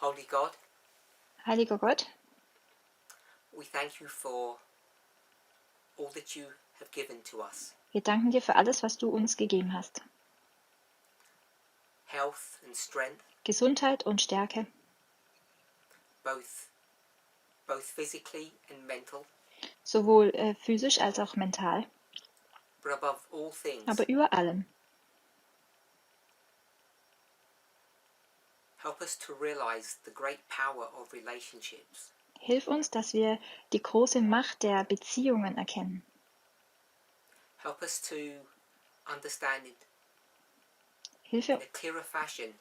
Holy God, Heiliger Gott, we thank you for all that you have given to us. wir danken dir für alles, was du uns gegeben hast. Health and strength, Gesundheit und Stärke, both physically and mental, sowohl physisch als auch mental, but above all things, aber über allem. help us to realize the great power of relationships. Hilf uns, dass wir die große Macht der Beziehungen erkennen. Help us to understand it Hilf in a clearer fashion,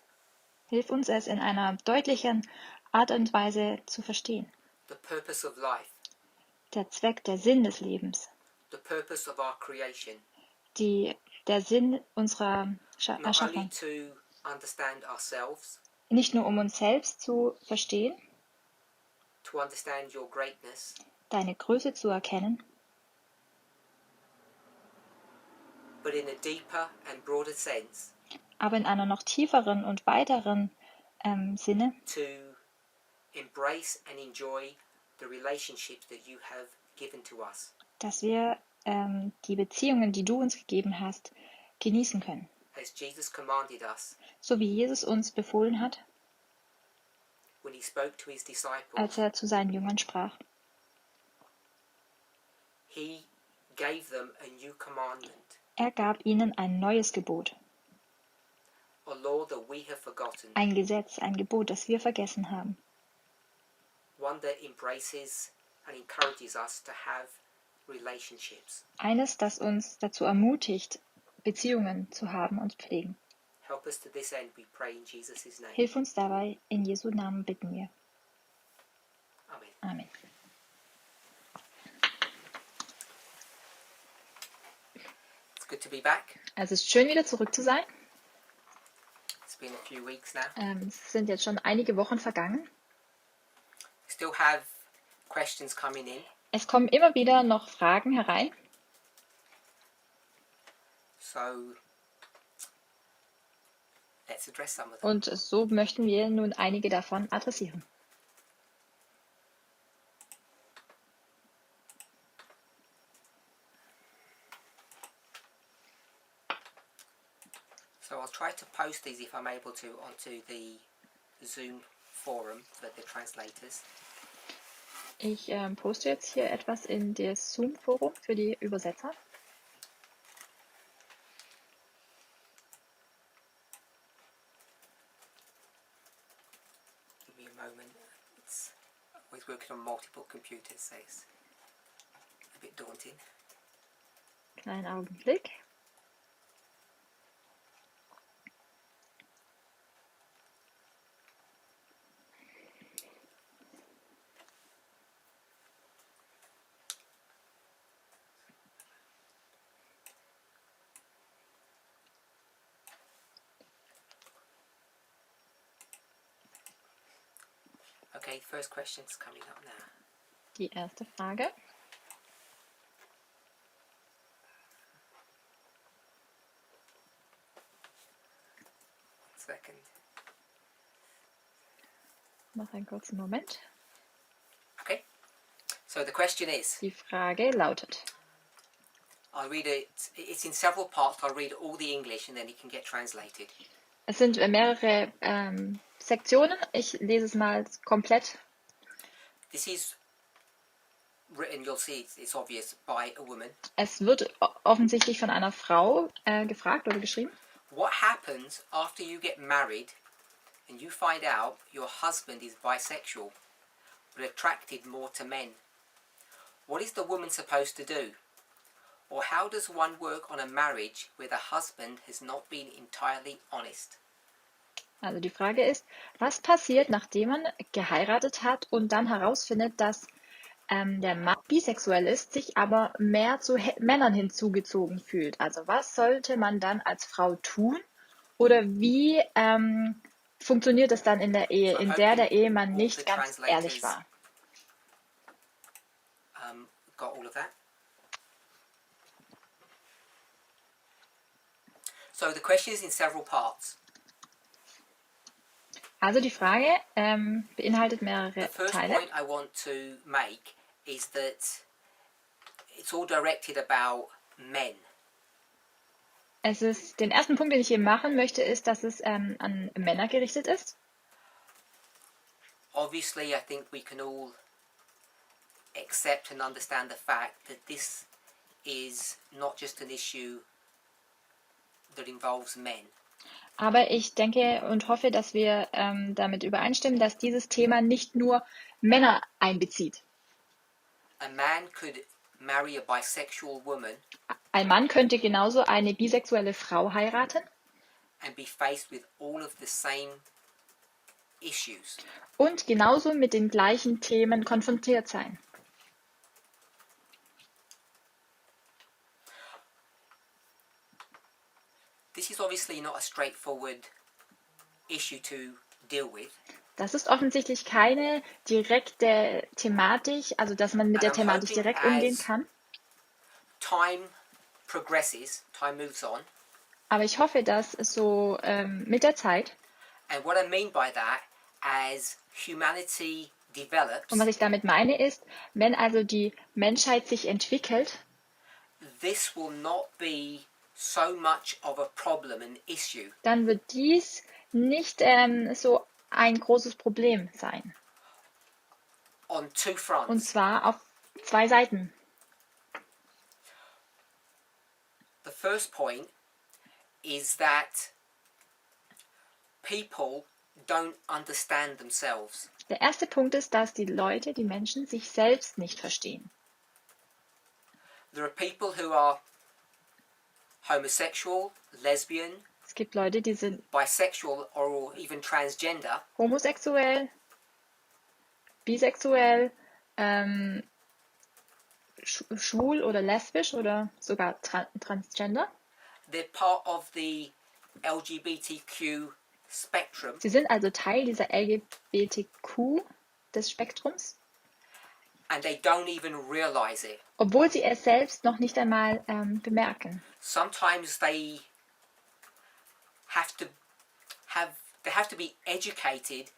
uns, es in einer deutlichen Art und Weise zu verstehen. the purpose of life, Der Zweck, der Sinn des Lebens, the purpose of our creation, der Sinn unserer not only Erschaffung. to understand ourselves, Nicht nur um uns selbst zu verstehen, to understand your greatness, deine Größe zu erkennen, but in a deeper and broader sense, aber in einer noch tieferen und weiteren Sinne, to embrace and enjoy the relationships that you have given to us. dass wir die Beziehungen, die du uns gegeben hast, genießen können. As Jesus commanded us So wie Jesus uns befohlen hat, when he spoke to his disciples, als er zu seinen Jüngern sprach. he gave them a new commandment, Er gab ihnen ein neues Gebot, a law that we have forgotten, ein Gesetz, ein Gebot, das wir vergessen haben. one that embraces and encourages us to have relationships. Eines, das uns dazu ermutigt, Beziehungen zu haben und pflegen. Help us to this end, we pray in Jesus' name. Hilf uns dabei, in Jesu Namen bitten wir. Amen. Amen. It's good to be back. Es ist schön, wieder zurück zu sein. It's been a few weeks now. Es sind jetzt schon einige Wochen vergangen. Still have questions coming in. Es kommen immer wieder noch Fragen herein. So let's address some of them. Und so möchten wir nun einige davon adressieren. So I'll try to post these if I'm able to onto the Zoom forum for the translators. Ich poste jetzt hier etwas in das Zoom-Forum für die Übersetzer. Give me a moment. It's always working on multiple computers, so it's a bit daunting. Kleinen Augenblick. Okay, first question's coming up now. Die erste Frage. Second. Noch einen kurzen Moment. Okay. So the question is, Die Frage lautet. I'll read it. It's in several parts. I'll read all the English and then it can get translated. Es sind mehrere Sektionen. Ich lese es mal komplett. This is written, you'll see it's obvious, by a woman. Es wird offensichtlich von einer Frau gefragt oder geschrieben. What happens after you get married and you find out your husband is bisexual but attracted more to men? What is the woman supposed to do? Or how does one work on a marriage where the husband has not been entirely honest? Also die Frage ist, was passiert, nachdem man geheiratet hat und dann herausfindet, dass der Mann bisexuell ist, sich aber mehr zu Männern hinzugezogen fühlt? Also was sollte man dann als Frau tun? Oder wie funktioniert es dann in der Ehe, in der Ehemann nicht ganz ehrlich war? Got all of that? So the question is in several parts. Also die Frage beinhaltet The mehrere first Teile. point I want to make is that it's all directed about men. Den ersten Punkt, den ich hier machen möchte, ist, dass es an Männer gerichtet ist. Obviously, I think we can all accept and understand the fact that this is not just an issue that involves men. Aber ich denke und hoffe, dass wir damit übereinstimmen, dass dieses Thema nicht nur Männer einbezieht. A man could marry a bisexual woman Ein Mann könnte genauso eine bisexuelle Frau heiraten and be faced with all of the same issues. und genauso mit den gleichen Themen konfrontiert sein. This is obviously not a straightforward issue to deal with. Das ist offensichtlich keine direkte Thematik, also dass man mit der And I'm Thematik hoping direkt umgehen as kann. time progresses, time moves on. Aber ich hoffe, dass so mit der Zeit, And what I mean by that, as humanity develops, und was ich damit meine, ist, wenn also die Menschheit sich entwickelt, this will not be so much of a problem, an issue, dann wird dies nicht so ein großes Problem sein. on two Und fronts. zwar auf zwei Seiten. The first point is that people don't understand themselves. Der erste Punkt ist, dass die Leute, die Menschen, sich selbst nicht verstehen. There are people who are homosexual, lesbian, Es gibt Leute, die sind bisexual, or even transgender, homosexuell, bisexuell, schwul oder lesbisch oder sogar transgender. they're part of the LGBTQ spectrum, Sie sind also Teil dieser LGBTQ des Spektrums, and they don't even realize it. obwohl sie es selbst noch nicht einmal bemerken. Sometimes they have to be educated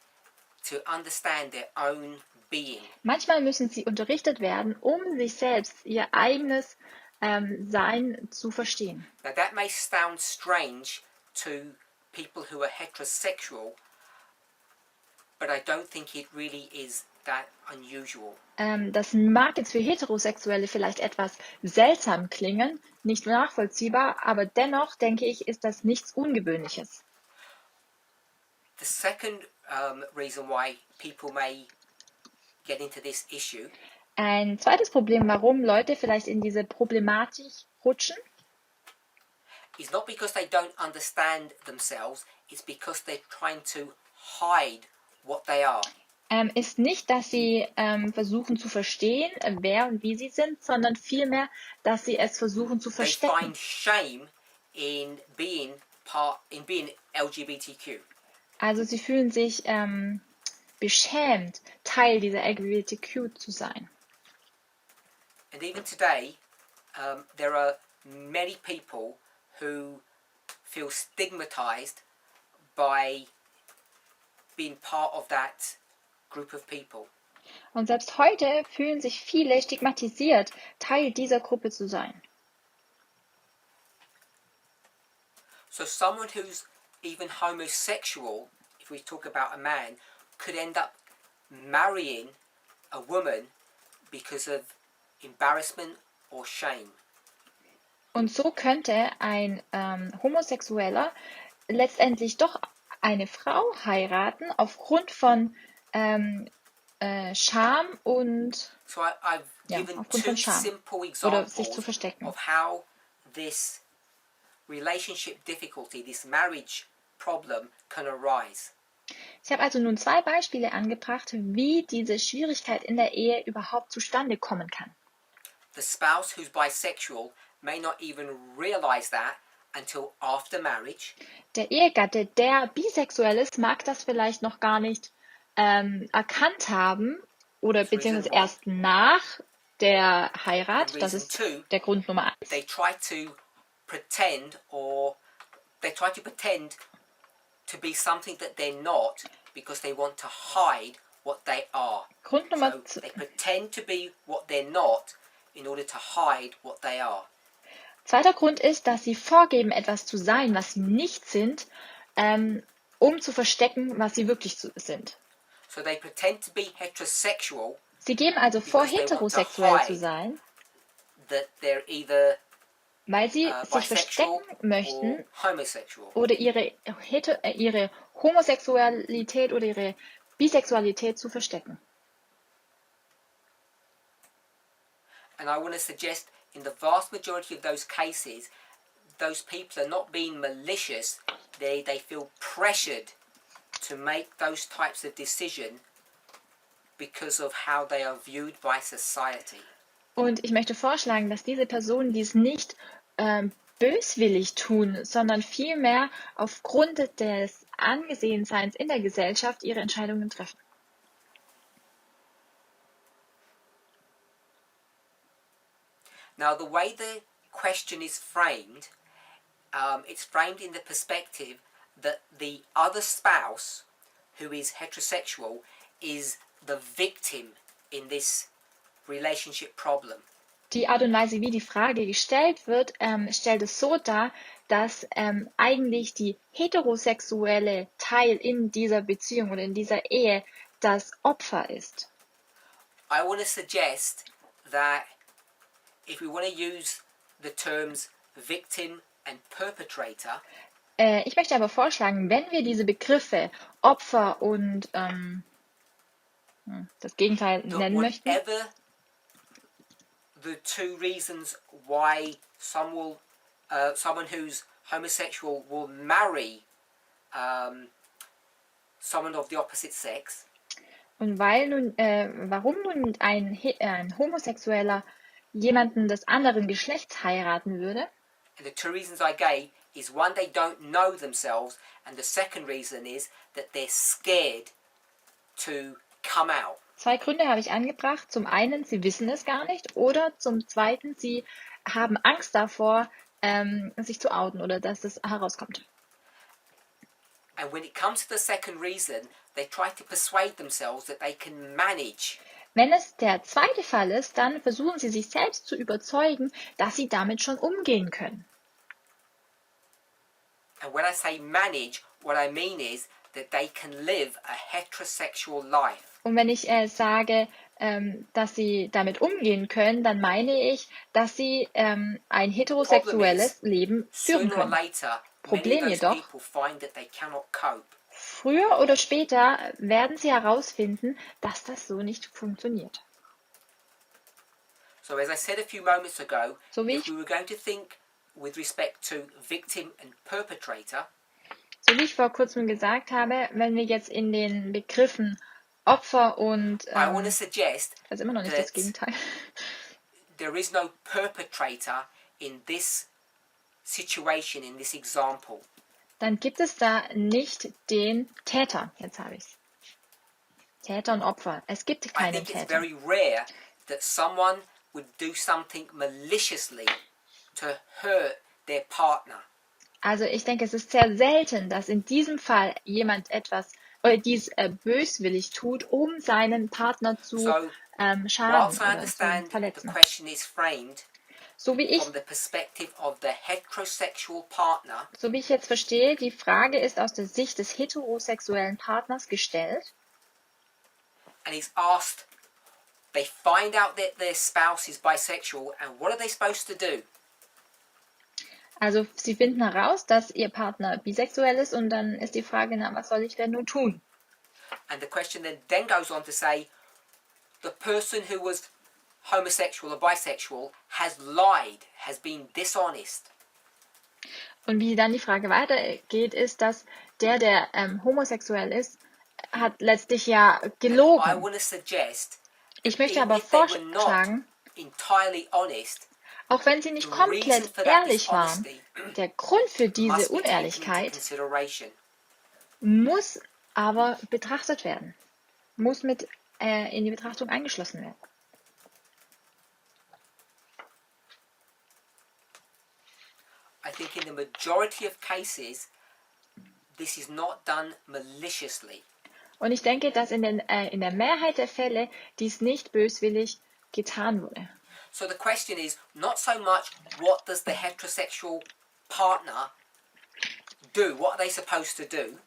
to understand their own being. Manchmal müssen sie unterrichtet werden, um sich selbst, ihr eigenes Sein zu verstehen. Now that may sound strange to people who are heterosexual, but I don't think it really is that unusual. Das mag jetzt für Heterosexuelle vielleicht etwas seltsam klingen, nicht nachvollziehbar, aber dennoch denke ich, ist das nichts Ungewöhnliches. The second reason why people may get into this issue Ein zweites Problem, warum Leute vielleicht in diese Problematik rutschen, is not because they don't understand themselves, it's because they're trying to hide what they are. ist nicht, dass sie versuchen zu verstehen, wer und wie sie sind, sondern vielmehr, dass sie es versuchen zu They verstecken. find shame in being LGBTQ. Also sie fühlen sich beschämt, Teil dieser LGBTQ zu sein. And even today, there are many people who feel stigmatized by being part of that group of people. Und selbst heute fühlen sich viele stigmatisiert, Teil dieser Gruppe zu sein. So someone who's even homosexual, if we talk about a man, could end up marrying a woman because of embarrassment or shame. Und so könnte ein Homosexueller letztendlich doch eine Frau heiraten aufgrund von Scham und So I've ja, given aufgrund two von Scham simple oder sich zu examples verstecken. of how this relationship difficulty, this marriage problem can arise. Ich habe also nun zwei Beispiele angebracht, wie diese Schwierigkeit in der Ehe überhaupt zustande kommen kann. The spouse who's bisexual may not even realize that until after marriage. Der Ehegatte, der bisexuell ist, mag das vielleicht noch gar nicht erkannt haben oder That's reason beziehungsweise one. erst nach der Heirat. And Das reason ist two, der Grund Nummer they 1. try to pretend to be something that they're not because they want to hide what they are. Grund Nummer So they pretend to be what they're not in order to hide what they are. Zweiter Grund ist, dass sie vorgeben, etwas zu sein, was sie nicht sind, um zu verstecken, was sie wirklich sind. So they pretend to be heterosexual Sie geben also vor, because they want to heterosexuell zu hide sein, that they're either weil sie sich bisexual verstecken or möchten homosexual. oder ihre Homosexualität oder ihre Bisexualität zu verstecken. And I want to suggest in the vast majority of those cases, those people are not being malicious, they feel pressured to make those types of decisions because of how they are viewed by society. Und ich möchte vorschlagen, dass diese Personen dies nicht böswillig tun, sondern vielmehr aufgrund des Angesehenseins in der Gesellschaft ihre Entscheidungen treffen. Now, the way the question is framed, it's framed in the perspective that the other spouse, who is heterosexual, is the victim in this relationship problem. Die Art und Weise, wie die Frage gestellt wird, stellt es so dar, dass eigentlich die heterosexuelle Teil in dieser Beziehung oder in dieser Ehe das Opfer ist. I want to suggest that if we want to use the terms victim and perpetrator, Ich möchte aber vorschlagen, wenn wir diese Begriffe Opfer und das Gegenteil that nennen möchten, whatever the two reasons why someone who's homosexual will marry someone of the opposite sex, und warum nun ein Homosexueller jemanden des anderen Geschlechts heiraten würde, and the two reasons I gave is one, they don't know themselves, and the second reason is that they're scared to come out. 2 Gründe habe ich angebracht. Zum einen, sie wissen es gar nicht, oder zum zweiten, sie haben Angst davor, sich zu outen oder dass es herauskommt. And when it comes to the second reason, they try to persuade themselves that they can manage. Wenn es der zweite Fall ist, dann versuchen sie sich selbst zu überzeugen, dass sie damit schon umgehen können. And when I say manage, what I mean is that they can live a heterosexual life. Und wenn ich sage, dass sie damit umgehen können, dann meine ich, dass sie ein heterosexuelles Leben führen Sooner or können. later, many of Problem those jedoch, people find that they cannot cope. früher oder später werden sie herausfinden, dass das so nicht funktioniert. So as I said a few moments ago, So wie if ich we were going to think with respect to victim and perpetrator, So wie ich vor kurzem gesagt habe, wenn wir jetzt in den Begriffen Opfer und I want to suggest das ist immer noch nicht das Gegenteil. there is no perpetrator in this situation, in this example. Dann gibt es da nicht den Täter. Jetzt habe ich es. Täter und Opfer. Es gibt I keinen think it's Täter. very rare that someone would do something maliciously to hurt their partner. Also ich denke, es ist sehr selten, dass in diesem Fall jemand etwas oder dies böswillig tut, um seinen Partner zu So, schaden whilst I oder zu understand the verletzen. question is framed So wie ich from the perspective of the heterosexual partner, So wie ich jetzt verstehe, die Frage ist aus der Sicht des heterosexuellen Partners gestellt. and he's asked, they find out that their spouse is bisexual, and what are they supposed to do? Also sie finden heraus, dass ihr Partner bisexuell ist und dann ist die Frage, na, was soll ich denn nun tun? And the question then goes on to say, the person who was homosexual or bisexual has lied, has been dishonest. Und wie dann die Frage weitergeht, ist, dass der homosexuell ist, hat letztlich ja I gelogen. want to suggest, Ich möchte even aber if they were not vorschlagen, entirely honest, auch wenn sie the nicht reason komplett for that ehrlich waren, dishonesty der Grund für diese must be taken into Unehrlichkeit consideration. muss aber betrachtet werden, muss mit in die Betrachtung eingeschlossen werden. I think in the majority of cases, this is not done maliciously. Und ich denke, dass in der Mehrheit der Fälle dies nicht böswillig getan wurde. So the question is not so much what does the heterosexual partner do, what are they supposed to do?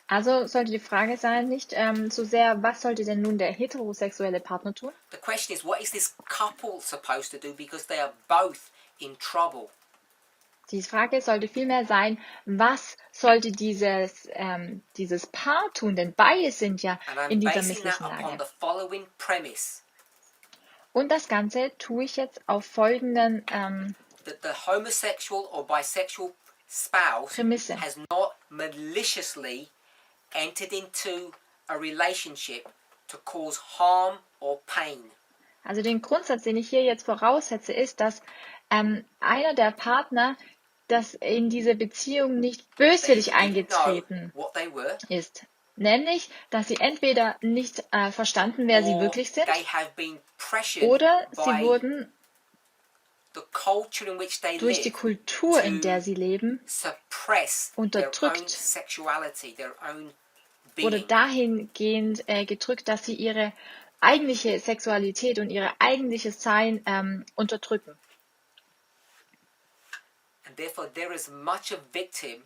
Also sollte die Frage sein, nicht so sehr, was sollte denn nun der heterosexuelle Partner tun? The question is what is this couple supposed to do, because they are both in trouble. Die Frage sollte vielmehr sein, was sollte dieses Paar tun, denn beide sind ja And I'm in dieser basing that misslichen upon Lage. the following premise. Und das Ganze tue ich jetzt auf folgenden That the homosexual or bisexual spouse Prämisse. has not maliciously entered into a relationship to cause harm or pain. Also den Grundsatz, den ich hier jetzt voraussetze, ist, dass einer der Partner, das in diese Beziehung nicht They böswillig either didn't know eingetreten what they were, ist. Nämlich, dass sie entweder nicht verstanden, wer sie or wirklich sind, they have been pressured oder sie by wurden the culture in which they durch die live Kultur, in der to sie leben, suppress their own unterdrückt sexuality, their own oder being. dahingehend gedrückt, dass sie ihre eigentliche Sexualität und ihr eigentliches Sein unterdrücken. And therefore there is much a victim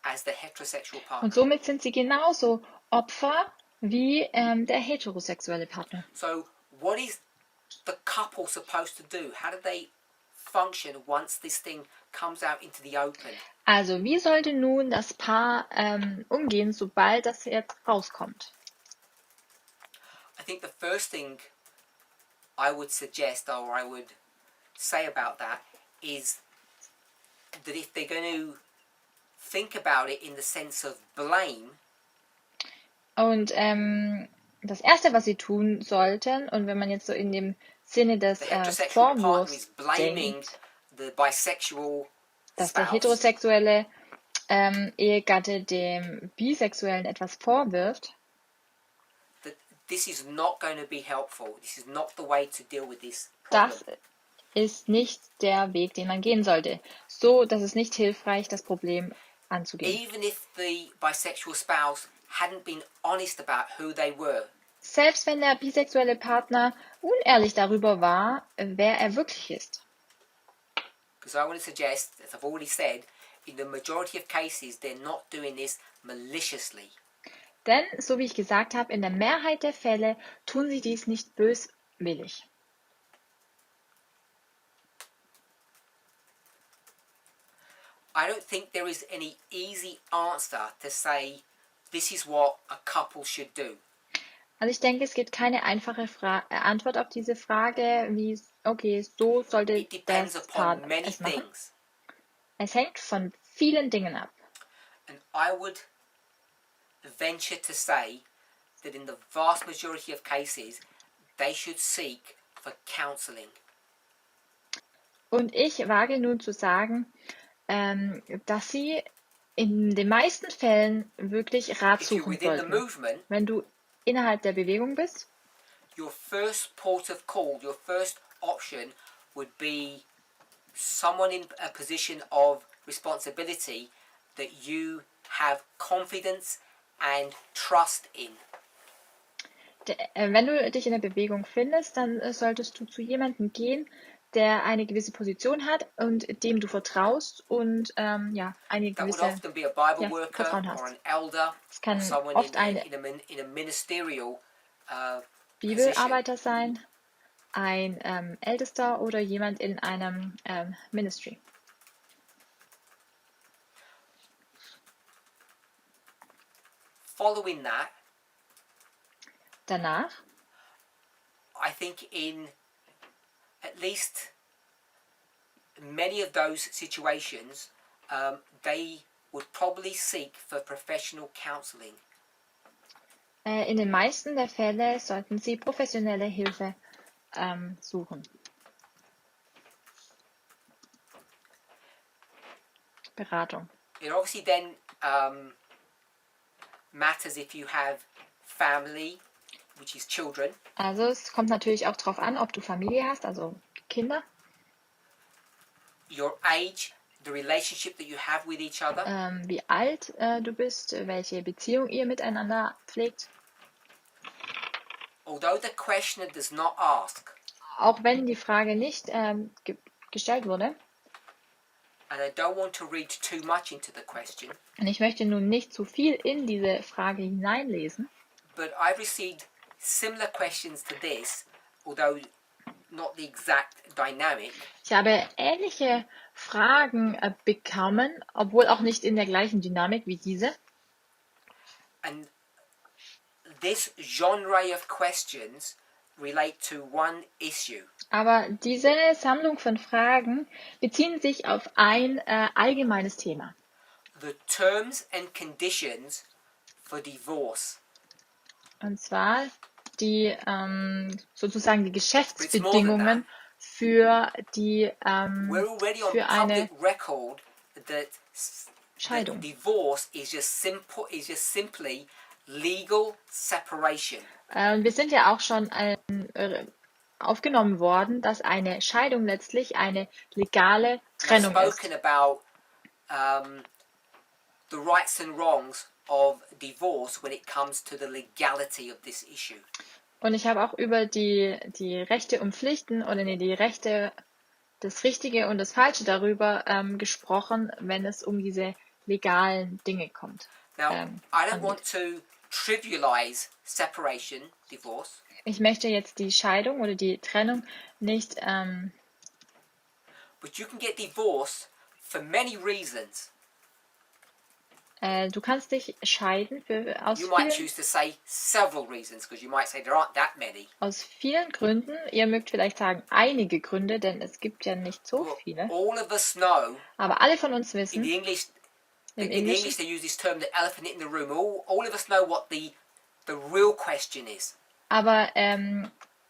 as the heterosexual Und partner. somit sind sie genauso Opfer wie der heterosexuelle Partner. So what is the couple supposed to do? How do they function once this thing comes out into the open? Also, wie sollte nun das Paar umgehen, sobald das jetzt rauskommt? I think the first thing I would suggest, or I would say about that, is that if they're going to think about it in the sense of blame, Und das Erste, was sie tun sollten, und wenn man jetzt so in dem Sinne des the heterosexual partner is Vorwurfs blaming denkt, the bisexual dass der spouse, heterosexuelle Ehegatte dem Bisexuellen etwas vorwirft, that this is not going to be helpful. This is not the way to deal with this problem. das ist nicht der Weg, den man gehen sollte. So, das ist nicht hilfreich, das Problem anzugehen. Even if the bisexual spouse hadn't been honest about who they were, Selbst wenn der bisexuelle Partner unehrlich darüber war, wer er wirklich ist. because I want to suggest, as I've already said, in the majority of cases, they're not doing this maliciously. Denn, so wie ich gesagt habe, in der Mehrheit der Fälle tun sie dies nicht böswillig. I don't think there is any easy answer to say this is what a couple should do. Also ich denke, es gibt keine einfache Antwort auf diese Frage, wie, okay, so sollte It depends das Paar upon many es machen. things. Es hängt von vielen Dingen ab. And I would venture to say that in the vast majority of cases, they should seek for counselling. Und ich wage nun zu sagen, dass sie in den meisten Fällen wirklich Rat If you're suchen within the sollten. movement, Wenn du innerhalb der Bewegung bist, your first port of call, your first option would be someone in a position of responsibility that you have confidence and trust in. Wenn du dich in der Bewegung findest, dann solltest du zu jemandem gehen, der eine gewisse Position hat und dem du vertraust und eine That would gewisse often be a Bible worker Vertrauen or an hast. elder Es or kann someone oft ein in a ministerial position. Bibelarbeiter sein, ein Ältester oder jemand in einem Ministry. Following that, Danach, I think in at least many of those situations, they would probably seek for professional counselling. in den meisten der Fälle sollten sie professionelle Hilfe suchen. Beratung. It obviously then matters if you have family, which is children, Also es kommt natürlich auch darauf an, ob du Familie hast, also Kinder, your age the relationship that you have with each other. Wie alt du bist, welche Beziehung ihr miteinander pflegt. Although the questioner does not ask, Auch wenn die Frage nicht gestellt wurde. and I don't want to read too much into the question, Und ich möchte nun nicht zu viel in diese Frage hineinlesen. but I've received similar questions to this, although not the exact dynamic. Ich habe ähnliche Fragen bekommen, obwohl auch nicht in der gleichen Dynamik wie diese. And this genre of questions relate to one issue. Aber diese Sammlung von Fragen beziehen sich auf ein allgemeines Thema. The terms and conditions for divorce. Und zwar die sozusagen die But it's more than Geschäftsbedingungen für die We're already on für eine public record that Scheidung. divorce is just simply legal separation. Wir sind ja auch schon aufgenommen worden, dass eine Scheidung letztlich eine legale I've Trennung ist. spoken about the rights and wrongs of divorce when it comes to the legality of this issue. Und ich habe auch über die Rechte und Pflichten oder die Rechte, das Richtige und das Falsche darüber gesprochen, wenn es um diese legalen Dinge kommt. Now, I don't want to trivialize separation, divorce. Ich möchte jetzt die Scheidung oder die Trennung nicht But you can get divorced for many reasons. du kannst dich scheiden You might choose to say several reasons because you might say there aren't that many. aus vielen Gründen. Ihr mögt vielleicht sagen einige Gründe, denn es gibt ja nicht so Well, viele. all of us know, Aber alle von uns in wissen, the English, im in English Englischen, they use this term, the elephant in the room. All of us know what the real question is. aber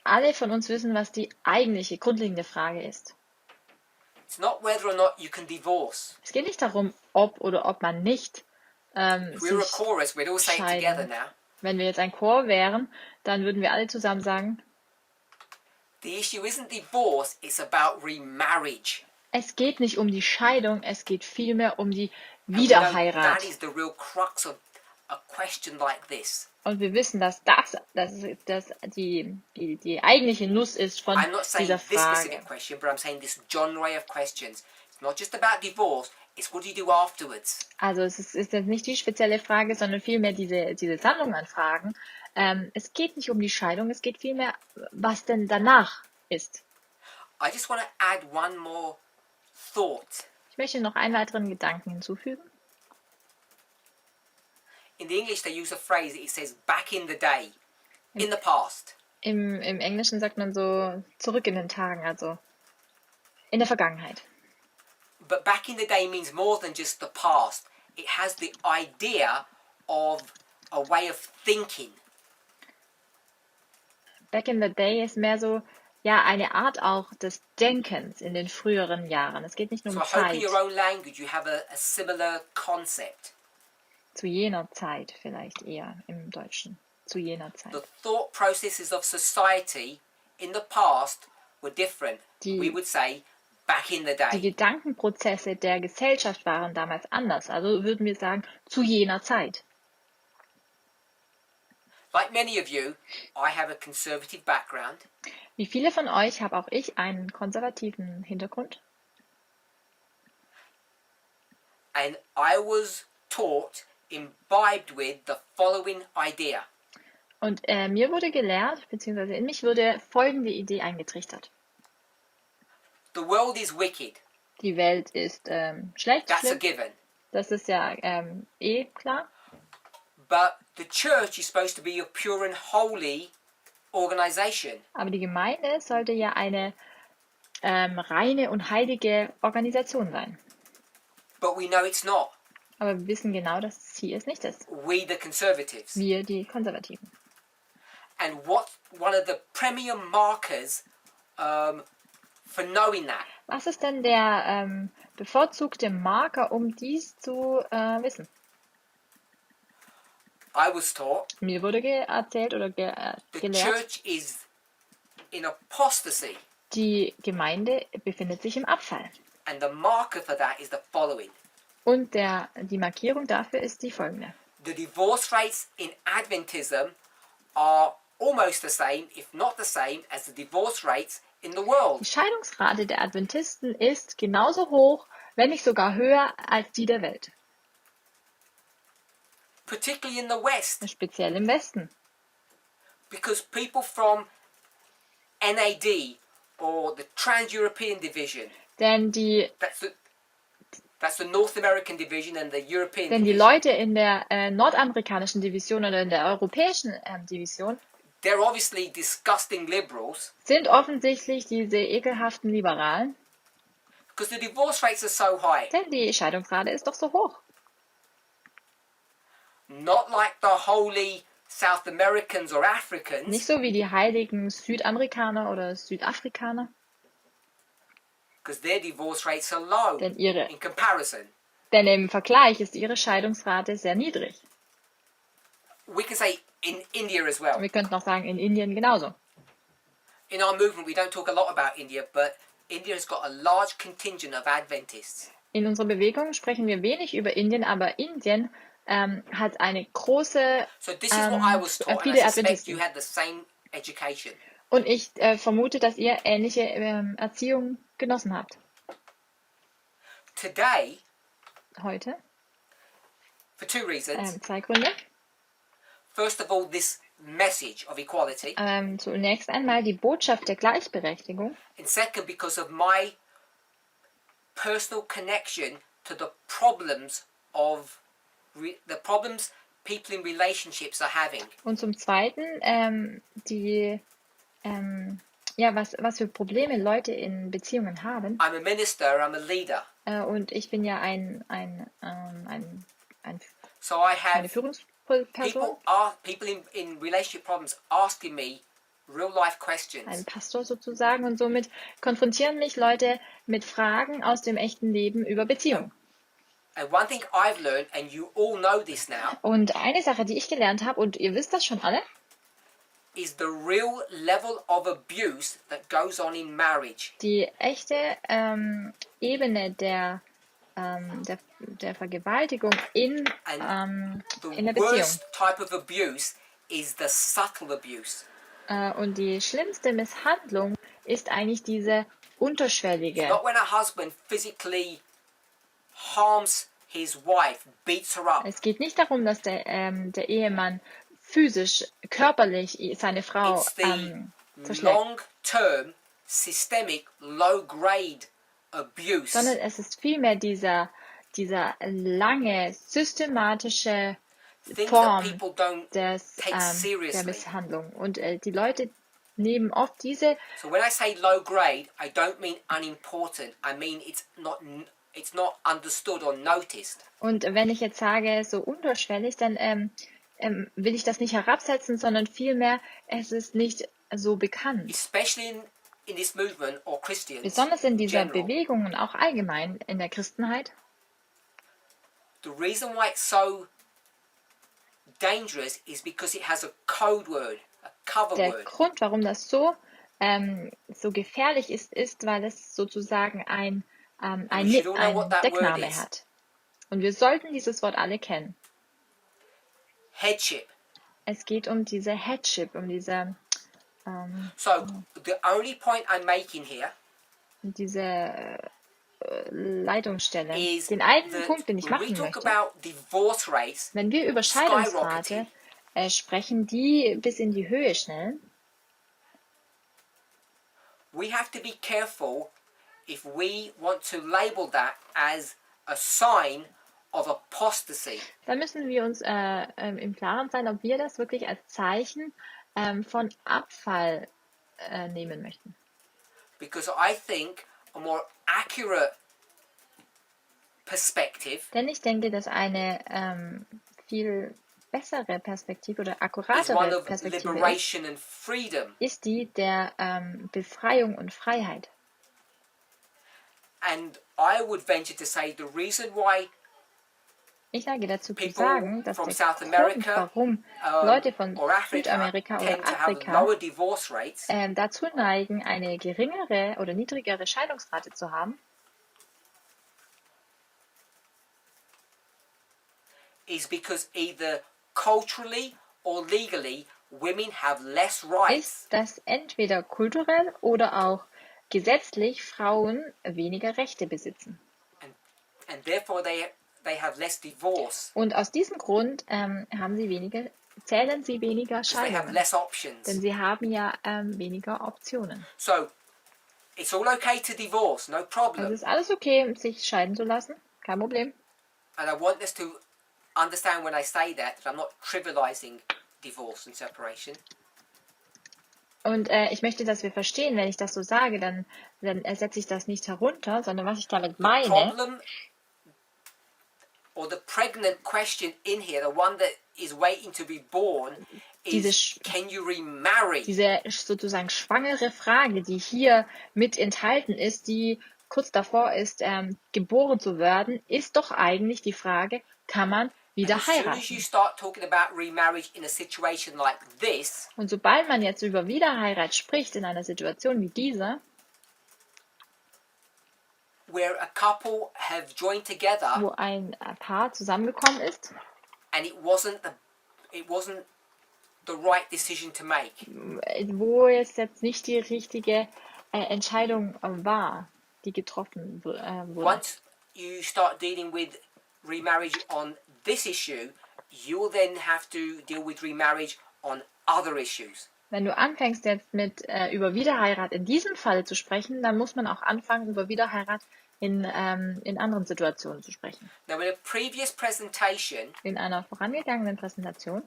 alle von uns wissen, was die eigentliche, grundlegende Frage ist. It's not whether or not you can divorce. Es geht nicht darum, ob oder ob man nicht If we were a sich chorus, we'd all say it together scheiden. now. Wenn wir jetzt ein Chor wären, dann würden wir alle zusammen sagen, The issue isn't divorce, it's about remarriage. es geht nicht um die Scheidung, es geht vielmehr um die And we know that Wiederheirat. is the real crux of a question like this. Und wir wissen, dass das die eigentliche Nuss ist von I'm not saying dieser this specific Frage. question, but I'm saying this genre of questions. It's not just about divorce, it's what do you do afterwards. Also es ist jetzt nicht die spezielle Frage, sondern vielmehr diese Sammlung an Fragen. Es geht nicht um die Scheidung, es geht vielmehr, was denn danach ist. I just want to add one more thought. Ich möchte noch einen weiteren Gedanken hinzufügen. In the English, they use a phrase, it says back in the day, in the past. Im Englischen sagt man so zurück in den Tagen, also in der Vergangenheit. But back in the day means more than just the past. It has the idea of a way of thinking. Back in the day ist mehr so, ja, eine Art auch des Denkens in den früheren Jahren. Es geht nicht nur So um I hope in Zeit, your own language you have a similar concept. zu jener Zeit vielleicht eher im Deutschen, zu jener Zeit. The thought processes of society in the past were different. Die- We would say back in the Die day. Gedankenprozesse der Gesellschaft waren damals anders, also würden wir sagen, zu jener Zeit. Like many of you, I have a conservative background. Wie viele von euch habe auch ich einen konservativen Hintergrund. And I was taught, imbibed with the following idea. Und mir wurde gelehrt, beziehungsweise in mich wurde folgende Idee eingetrichtert. The world is wicked. Die Welt ist schlecht, That's a schlimm. given. Das ist ja klar. But the church is supposed to be a pure and holy organization. Aber die Gemeinde sollte ja eine reine und heilige Organisation sein. But we know it's not. Aber wir wissen genau, dass sie es nicht ist. We, the conservatives. Wir, die Konservativen. And what one of the premier markers for knowing that? Was ist denn der bevorzugte Marker, um dies zu wissen? I was taught Mir wurde erzählt oder the gelehrt, church is in apostasy. die Gemeinde befindet sich im Abfall. And the marker for that is the following. Und die Markierung dafür ist die folgende. The divorce rates in Adventism are almost the same, if not the same, as the divorce rates in the Die world. Scheidungsrate der Adventisten ist genauso hoch, wenn nicht sogar höher als die der Welt, Particularly in the West, speziell im Westen. because people from NAD or the Trans-European Division, Denn die that's the North American division and the European Denn die division, Leute in der nordamerikanischen Division oder in der europäischen Division they're obviously disgusting liberals sind offensichtlich diese ekelhaften Liberalen, because the divorce rates are so high. denn die Scheidungsrate ist doch so hoch. Not like the holy South Americans or Africans, Nicht so wie die heiligen Südamerikaner oder Südafrikaner, because their divorce rates are low denn in comparison. im Vergleich ist ihre Scheidungsrate sehr niedrig. We can say in India as well. Wir könnten auch sagen, in Indien genauso. In our movement, we don't talk a lot about India, but India has got a large contingent of Adventists. In unserer Bewegung sprechen wir wenig über Indien, aber Indien hat eine große, So this is what I was taught, and viele I suspect you Adventisten. had the same education. Und ich vermute, dass ihr ähnliche Erziehung genossen habt. Today, Heute, for two reasons. 2 Gründe. First of all, this message of equality. Zunächst einmal die Botschaft der Gleichberechtigung. And second, because of my personal connection to the problems people in relationships are having. Und zum Zweiten was für Probleme Leute in Beziehungen haben. I'm a minister, I'm a leader. Und ich bin ja eine So I have Führungsperson, people in relationship problems asking me real life questions. ein Pastor sozusagen. Und somit konfrontieren mich Leute mit Fragen aus dem echten Leben über Beziehungen. And one thing I've learned, and you all know this now, Und eine Sache, die ich gelernt habe, und ihr wisst das schon alle, is the real level of abuse that goes on in marriage. die echte Ebene der Vergewaltigung in The der Beziehung. worst type of abuse is the subtle abuse. Und die schlimmste Misshandlung ist eigentlich diese unterschwellige. Not when a husband physically harms his wife, beats her up. Es geht nicht darum, dass der Ehemann physisch, körperlich seine Frau It's the zerschlägt, long-term, systemic, low-grade abuse. sondern es ist vielmehr dieser lange, systematische Things that Form people don't take der seriously. Misshandlung. Und die Leute nehmen oft diese, So when I say low grade, I don't mean unimportant. I mean it's not understood or noticed. und wenn ich jetzt sage, so unterschwellig, dann will ich das nicht herabsetzen, sondern vielmehr, es ist nicht so bekannt. Especially in this movement or Christians. Besonders in dieser general. Bewegung und auch allgemein in der Christenheit. The reason why it's so dangerous is because it has a code word, a cover Der word. Grund, warum das so gefährlich ist, weil es sozusagen ein we should all know what that word Deckname is. hat. Und wir sollten dieses Wort alle kennen. Headship. Es geht um diese Headship, um diese So the only point I'm making here Leitungsstelle. is Den einen that Punkt, den ich when we machen talk möchte, about divorce rates, wenn wir über Scheidungsrate sprechen, die bis in die Höhe schnellen, we have to be careful if we want to label that as a sign of apostasy. dann müssen wir uns im Klaren sein, ob wir das wirklich als Zeichen von Abfall nehmen möchten. Because I think a more accurate perspective Denn ich denke, dass eine viel bessere Perspektive oder is one akkuratere of Perspektive liberation and freedom. ist die der Befreiung und Freiheit. And I would venture to say the reason why Ich neige dazu zu people sagen, dass from der South Grund, America warum Leute von or Africa Südamerika oder tend to have Afrika lower divorce rates dazu neigen, eine geringere oder niedrigere Scheidungsrate zu haben, is because either culturally or legally women have less rights. ist, dass entweder kulturell oder auch gesetzlich Frauen weniger Rechte besitzen. And therefore they have less divorce. Und aus diesem Grund zählen sie weniger Because they have Scheidungen. less options. Denn sie haben ja weniger Optionen. So it's all okay to divorce, no Also problem. ist alles okay, sich scheiden zu lassen. Kein Problem. And I want us to understand when I say that I'm not trivializing divorce and separation. Und ich möchte, dass wir verstehen, wenn ich das so sage, dann setze ich das nicht herunter, sondern was ich damit The meine, problem or the pregnant question in here, the one that is waiting to be born, is can you remarry? diese sozusagen schwangere Frage, die hier mit enthalten ist, die kurz davor ist, geboren zu werden, ist doch eigentlich die Frage, kann man wieder As soon as you heiraten? start talking about remarriage in a situation like this, Und sobald man jetzt über Wiederheirat spricht in einer Situation wie dieser, where a couple have joined together wo ein Paar zusammengekommen ist, and it wasn't the right decision to make, wo es jetzt nicht die richtige Entscheidung war, die getroffen wurde. once you start dealing with remarriage on this issue, you will then have to deal with remarriage on other issues. Wenn du anfängst jetzt über Wiederheirat in diesem Fall zu sprechen, dann muss man auch anfangen, über Wiederheirat in anderen Situationen zu sprechen. Now, in a previous presentation, In einer vorangegangenen Präsentation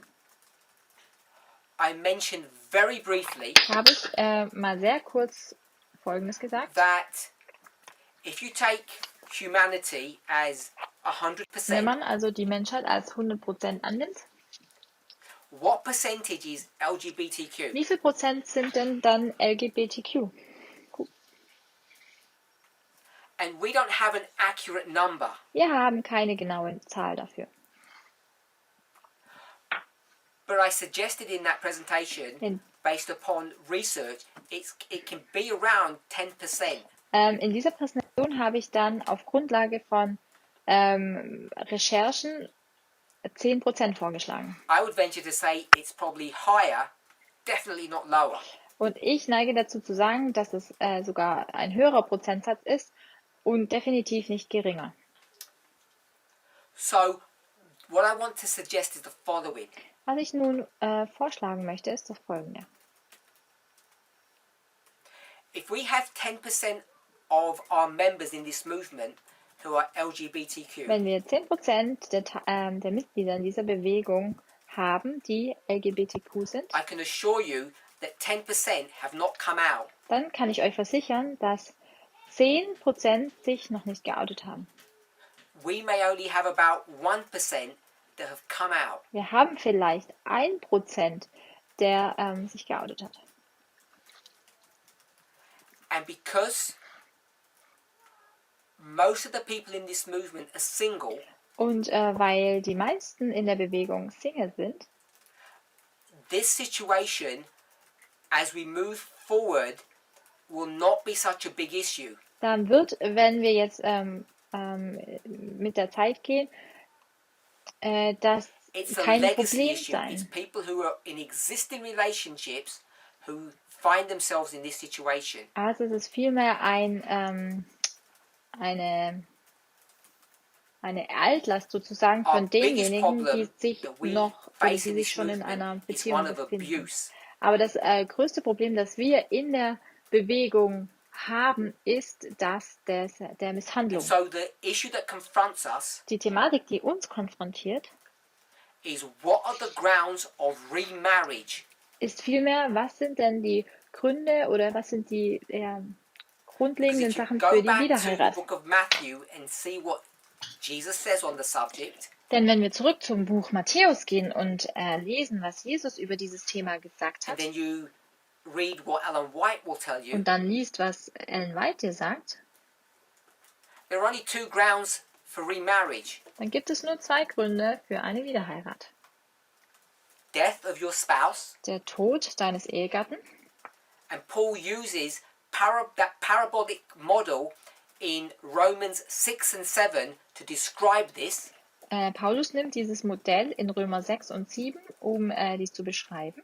I mentioned very briefly habe ich mal sehr kurz Folgendes gesagt. that if you take humanity as Wenn 100%, man also die Menschheit als 100% annimmt, what percentage is LGBTQ? wie viel Prozent sind denn dann LGBTQ? And we don't have an accurate number. Wir haben keine genaue Zahl dafür. But I suggested in that presentation, In, based upon research, it can be around 10%. in dieser Präsentation habe ich dann auf Grundlage von Recherchen 10% vorgeschlagen. I would venture to say it's probably higher, definitely not lower. Und ich neige dazu zu sagen, dass es sogar ein höherer Prozentsatz ist und definitiv nicht geringer. So, what I want to suggest is the following. Was ich nun vorschlagen möchte, ist das folgende. If we have 10% of our members in this movement who are LGBTQ, Wenn wir 10% der Mitglieder in dieser Bewegung haben, die LGBTQ sind, I can assure you that 10% have not come out. dann kann ich euch versichern, dass 10% sich noch nicht geoutet haben. We may only have about 1% that have come out. Wir haben vielleicht 1%, der sich geoutet hat. And because most of the people in this movement are single, Und weil die meisten in der Bewegung Single sind, this situation, as we move forward, will not be such a big issue. dann wird, wenn wir jetzt mit der Zeit gehen, das It's a kein legacy Problem issue. It's sein. people who are in existing relationships who find themselves in this situation. Also es ist vielmehr eine Altlast sozusagen Our von biggest denjenigen, die problem sich that we noch oder face die in sich this schon in einer movement is Beziehung one of befinden. abuse. Aber das größte Problem, das wir in der Bewegung haben, ist das der And Misshandlung. so the issue that confronts us Die Thematik, die uns konfrontiert, is what are the grounds of remarriage? ist vielmehr, was sind denn die Gründe oder was sind die Because grundlegenden if you Sachen go für die back to the Wiederheirat? book of Matthew and see what Jesus says on the subject, Denn wenn wir zurück zum Buch Matthäus gehen und lesen, was Jesus über dieses Thema gesagt and hat, then you read what Ellen White will tell you, und dann liest, was Ellen White dir sagt, there are only two grounds for remarriage. dann gibt es nur 2 Gründe für eine Wiederheirat. Death of your spouse, Der Tod deines Ehegatten. and Paul uses that parabolic model in Romans 6 and 7 to describe this. Paulus nimmt dieses Modell in Römer 6 und 7, um dies zu beschreiben,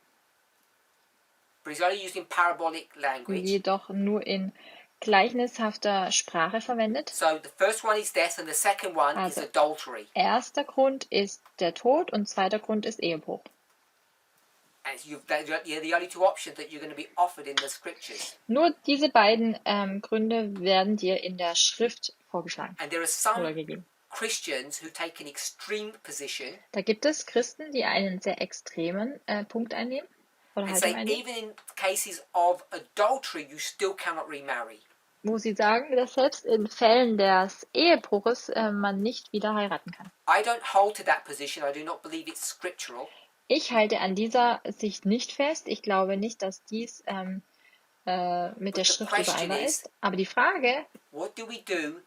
but he's only using parabolic language. jedoch nur in gleichnishafter Sprache verwendet. So the first one is death and the second one is Also adultery. erster Grund ist der Tod und zweiter Grund ist Ehebruch. And you're the only two options that you're going to be offered in the scriptures. Nur diese beiden Gründe werden dir in der Schrift vorgeschlagen And there are oder some gegeben. Christians who take an extreme position Da gibt es Christen, die einen sehr extremen Punkt einnehmen oder and Haltung say einnehmen, even in cases of adultery you still cannot remarry. wo sie sagen, dass selbst in Fällen des Ehebruches man nicht wieder heiraten kann. I don't hold to that position. I do not believe it's scriptural. Ich halte an dieser Sicht nicht fest. Ich glaube nicht, dass dies mit der But the Schrift question übereinbar is, ist. Aber die Frage, what do we do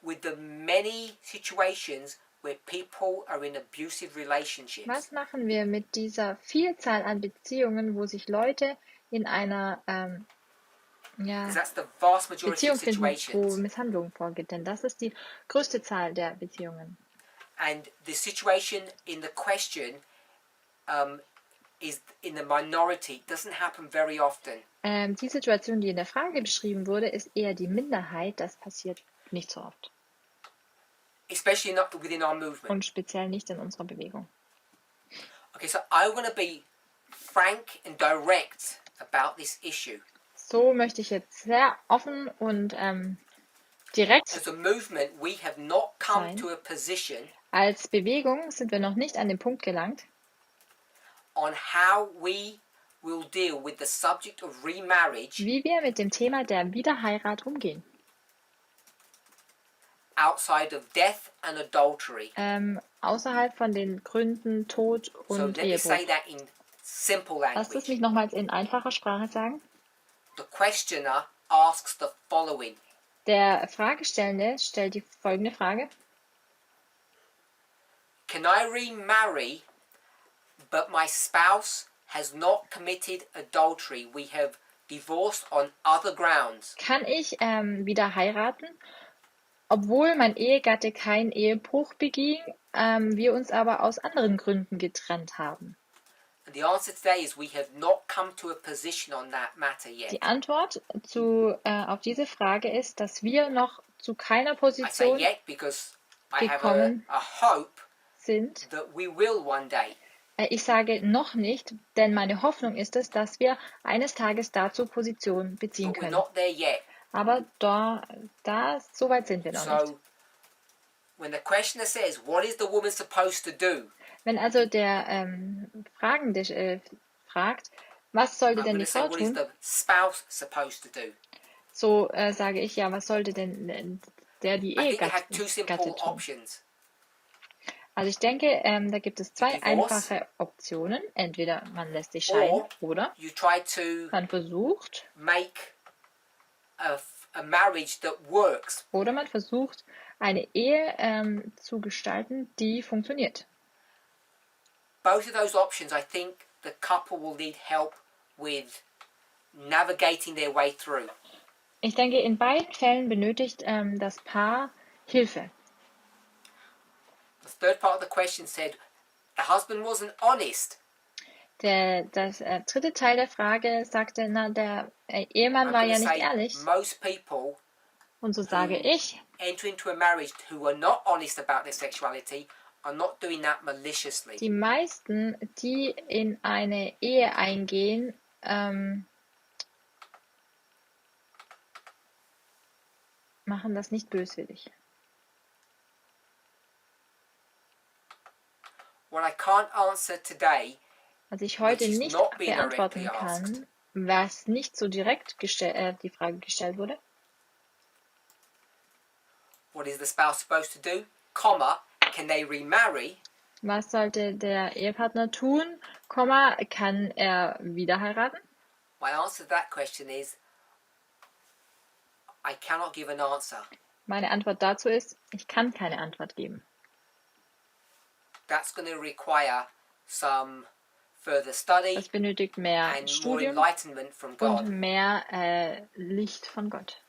with the many situations where people are in abusive relationships? was machen wir mit dieser Vielzahl an Beziehungen, wo sich Leute in einer Because that's the vast majority Beziehung of finden, wo situations. Misshandlung vorgeht? Denn das ist die größte Zahl der Beziehungen. And the situation in the question is in the minority. It doesn't happen very often. Die Situation, die in der Frage beschrieben wurde, ist eher die Minderheit. Das passiert nicht so oft. Especially not within our movement. Und speziell nicht in unserer Bewegung. Okay, so I want to be frank and direct about this issue. So möchte ich jetzt sehr offen und direkt As a movement, we have not come sein. to a position Als Bewegung sind wir noch nicht an den Punkt gelangt, on how we will deal with the subject of remarriage wie wir mit dem Thema der Wiederheirat umgehen. outside of death and adultery. Außerhalb von den Gründen Tod So und let me say Ehebruch. that in simple Lasst es language. mich nochmals in einfacher Sprache sagen. The questioner asks the following. Der Fragestellende stellt die folgende Frage. Can I remarry, but my spouse has not committed adultery? We have divorced on other grounds. Kann ich wieder heiraten, obwohl mein Ehegatte keinen Ehebruch beging, wir uns aber aus anderen Gründen getrennt haben? And the answer today is we have not come to a position on that matter yet. Die Antwort auf diese Frage ist, dass wir noch zu keiner I say Position yet because I have gekommen a hope sind. that we will one day. Ich sage noch nicht, denn meine Hoffnung ist es, dass wir eines Tages dazu Position beziehen But we're können. not there yet. Aber so weit sind wir noch nicht. So when the questioner says, what is the woman supposed to do? Wenn also der Fragende fragt, was sollte I'm denn going die to say, Frau what is tun? the spouse supposed to do? So sage ich, ja, was sollte denn die I think you have two Ehegatte simple tun? options. Also ich denke, da gibt es zwei Divorce. einfache Optionen. Entweder man lässt sich scheiden oder You try to man versucht make a marriage that works. oder man versucht, eine Ehe zu gestalten, die funktioniert. Both of those options, I think the couple will need help with navigating their way through. Ich denke, in beiden Fällen benötigt das Paar Hilfe. The third part of the question said, the husband wasn't honest. Das dritte Teil der Frage sagte, der Ehemann I'm war going ja to nicht say ehrlich. most people Und so sage ich, enter into a marriage who are not honest about their sexuality are not doing that maliciously. die meisten, die in eine Ehe eingehen, machen das nicht böswillig. What I can't answer today, Was ich heute which is nicht not being beantworten directly asked, kann, was nicht so direkt die Frage gestellt wurde. what is the spouse supposed to do? Comma, can they remarry? Was sollte der Ehepartner tun? Kann er wieder heiraten? My answer to that question is, I cannot give an answer. Meine Antwort dazu ist, ich kann keine Antwort geben. That's going to require some further study Das benötigt mehr and more Studium enlightenment from God. und mehr Licht von Gott.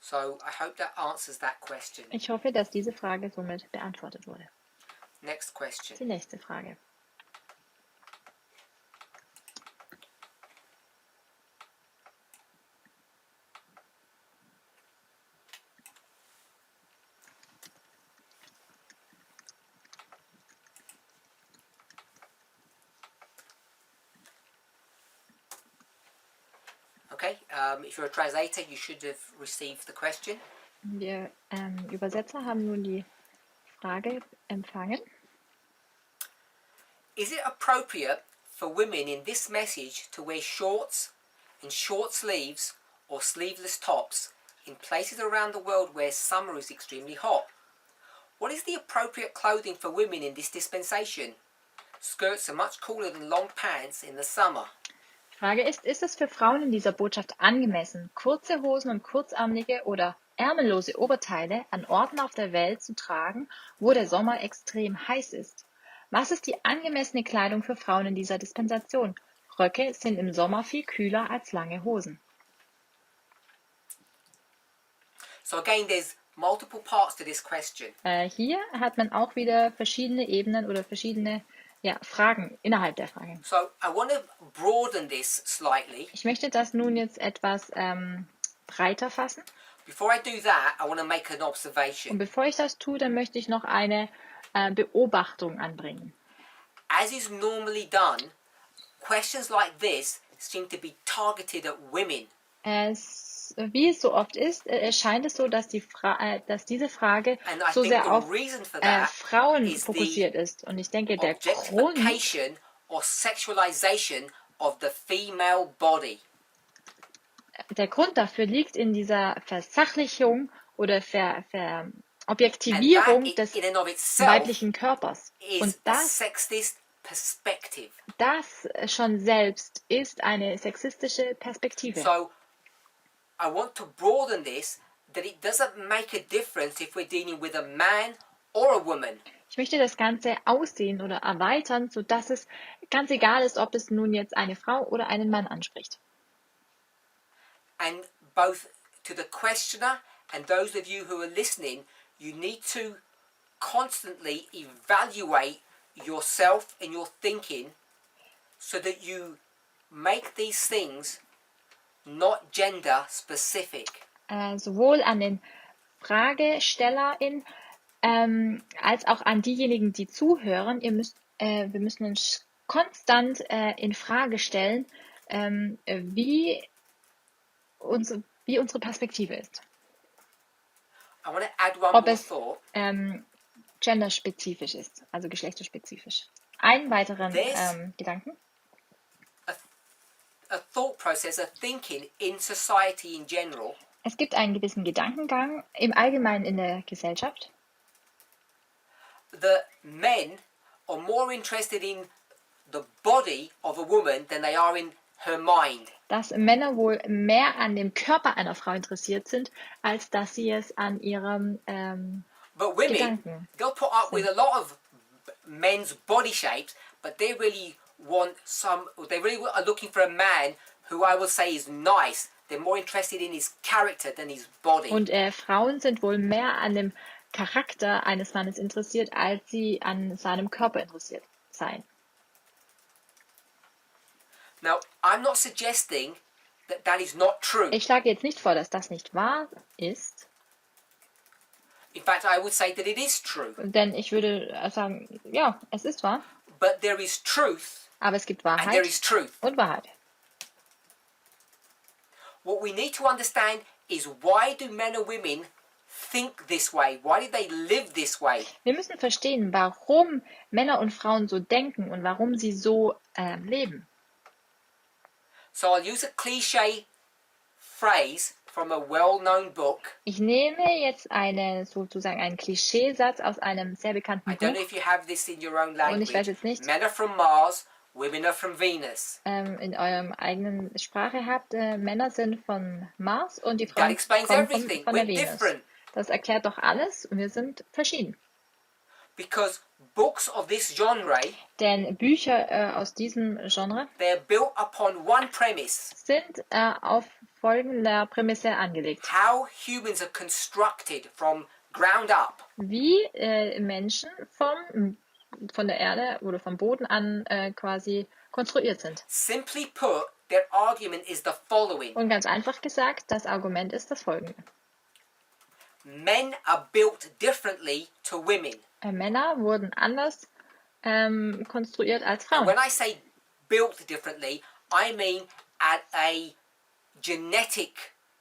So I hope that answers that question. Ich hoffe, dass diese Frage somit beantwortet wurde. Next question. Die nächste Frage. Okay, if you're a translator, you should have received the question. Wir Übersetzer haben nun die Frage empfangen. Is it appropriate for women in this message to wear shorts and short sleeves or sleeveless tops in places around the world where summer is extremely hot? What is the appropriate clothing for women in this dispensation? Skirts are much cooler than long pants in the summer. Die Frage ist es für Frauen in dieser Botschaft angemessen, kurze Hosen und kurzärmelige oder ärmellose Oberteile an Orten auf der Welt zu tragen, wo der Sommer extrem heiß ist? Was ist die angemessene Kleidung für Frauen in dieser Dispensation? Röcke sind im Sommer viel kühler als lange Hosen. So again, there's multiple parts to this question. Hier hat man auch wieder verschiedene Ebenen oder verschiedene Fragen innerhalb der Frage. So I want to broaden this slightly. Ich möchte das nun jetzt etwas breiter fassen. Before I do that, I want to make an Und observation. bevor ich das tue, dann möchte ich noch eine Beobachtung anbringen. As is normally done, questions like this seem to be targeted at women. Wie es so oft ist, scheint es so, dass diese Frage And I so think sehr the auf reason for that Frauen is the fokussiert ist. Und ich denke, der Grund objectification or sexualization of the female body. dafür liegt in dieser Versachlichung oder And Objektivierung that des in and of itself weiblichen Körpers. Und is a sexist perspective. das schon selbst ist eine sexistische Perspektive. So I want to broaden this, that it doesn't make a difference if we're dealing with a man or a woman. Ich möchte das Ganze aussehen oder erweitern, sodass es ganz egal ist, ob es nun jetzt eine Frau oder einen Mann anspricht. And both to the questioner and those of you who are listening, you need to constantly evaluate yourself and your thinking so that you make these things not gender specific. Sowohl an den FragestellerInnen als auch an diejenigen, die zuhören. Wir müssen uns konstant in Frage stellen, wie unsere Perspektive ist. I want to add one Ob more es thought. genderspezifisch ist, also geschlechterspezifisch. Einen weiteren Gedanken. A thought process, a thinking in society in general. Es gibt einen gewissen Gedankengang im Allgemeinen in der Gesellschaft, The men are more interested in the body of a woman than they are in her mind. dass Männer wohl mehr an dem Körper einer Frau interessiert sind, als dass sie es an ihrem But women, Gedanken they'll put up with a lot of men's body shapes, but they really are looking for a man who I will say is nice. They're more interested in his character than his body. Und Frauen sind wohl mehr an dem Charakter eines Mannes interessiert, als sie an seinem Körper interessiert seien. Now, I'm not suggesting that that is not true. Ich schlage jetzt nicht vor, dass das nicht wahr ist, In fact, I would say that it is true. denn ich würde sagen, ja, es ist wahr, But there is truth aber es gibt and there Wahrheit is truth. und Wahrheit. What we need to understand is, why do men and women think this way? Why do they live this way? Wir müssen verstehen, warum Männer und Frauen so denken und warum sie so leben. So I'll use a cliche phrase from a well-known book. Ich nehme jetzt sozusagen einen Klischeesatz aus einem sehr bekannten I don't know Buch. if you have this in your own Und language. ich weiß jetzt nicht, Men are from Mars, women are from Venus. in eurem eigenen Sprache habt, Männer sind von Mars und die That Frauen explains kommen everything. von der We're Venus. different. Das erklärt doch alles und wir sind verschieden. Because books of this genre, Denn Bücher aus diesem Genre they're built upon one premise. sind auf folgender Prämisse angelegt. How humans are constructed from ground up. Wie Menschen von der Erde oder vom Boden an quasi konstruiert sind. Simply put, their argument is the following. Und ganz einfach gesagt, das Argument ist das folgende. Men are built differently to women. Männer wurden anders konstruiert als And Frauen. when I say built differently, I mean at a genetic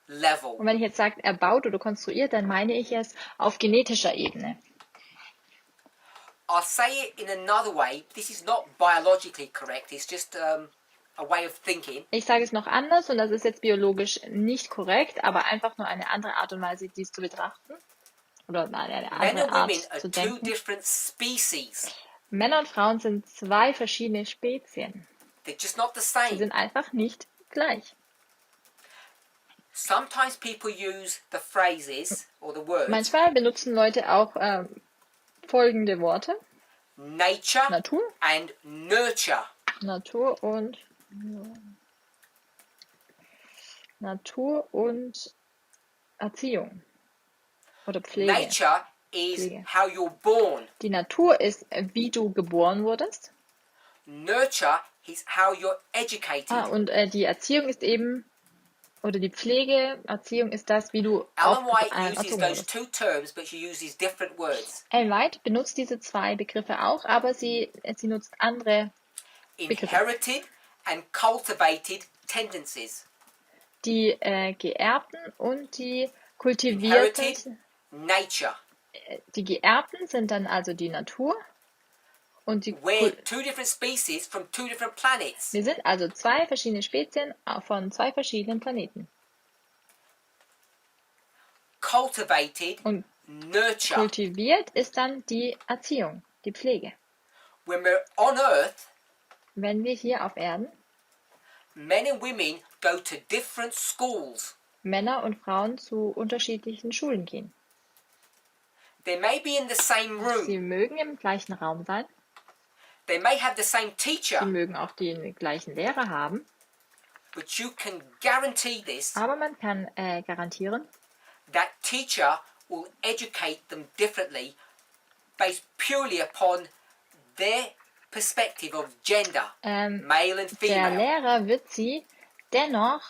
level. Und wenn ich jetzt sage, erbaut oder konstruiert, dann meine ich es auf genetischer Ebene. I'll say it in another way. This is not biologically correct. It's just a way of thinking. Ich sage es noch anders und das ist jetzt biologisch nicht korrekt, aber einfach nur eine andere Art und Weise, dies zu betrachten. Oder eine Men andere and Art women are zu two denken. different species. Männer und Frauen sind zwei verschiedene Spezien. They're just not the Sie same. sind einfach nicht gleich. Sometimes people use the phrases or the words Manchmal benutzen Leute auch folgende Worte. nature Natur, and nurture. Natur und Erziehung oder Pflege. Nature is Pflege. how you're born. Die Natur ist, wie du geboren wurdest. Nurture is how you're educated. Und die Erziehung ist eben, oder die Pflege, Erziehung ist das, wie du Ellen White uses erzogen those wurdest. two terms, but she uses different words. Ellen White benutzt diese zwei Begriffe auch, aber sie nutzt andere Begriffe. Inherited and cultivated tendencies. Die geerbten und die Inherited kultivierten. nature. Die geerbten sind dann also die Natur und die We're two different species from two different planets. Wir sind also zwei verschiedene Spezien von zwei verschiedenen Planeten. Cultivated Und nurture. kultiviert ist dann die Erziehung, die Pflege. When we're on Earth, Wenn wir hier auf Erden men and women go to different schools. Männer und Frauen zu unterschiedlichen Schulen gehen. They may be in the same Sie room. mögen im gleichen Raum sein, They may have the same sie teacher. mögen auch den gleichen Lehrer haben, But you can guarantee this, aber man kann garantieren, that teacher will educate them differently based purely upon their perspective of gender, male and der female. Lehrer wird sie dennoch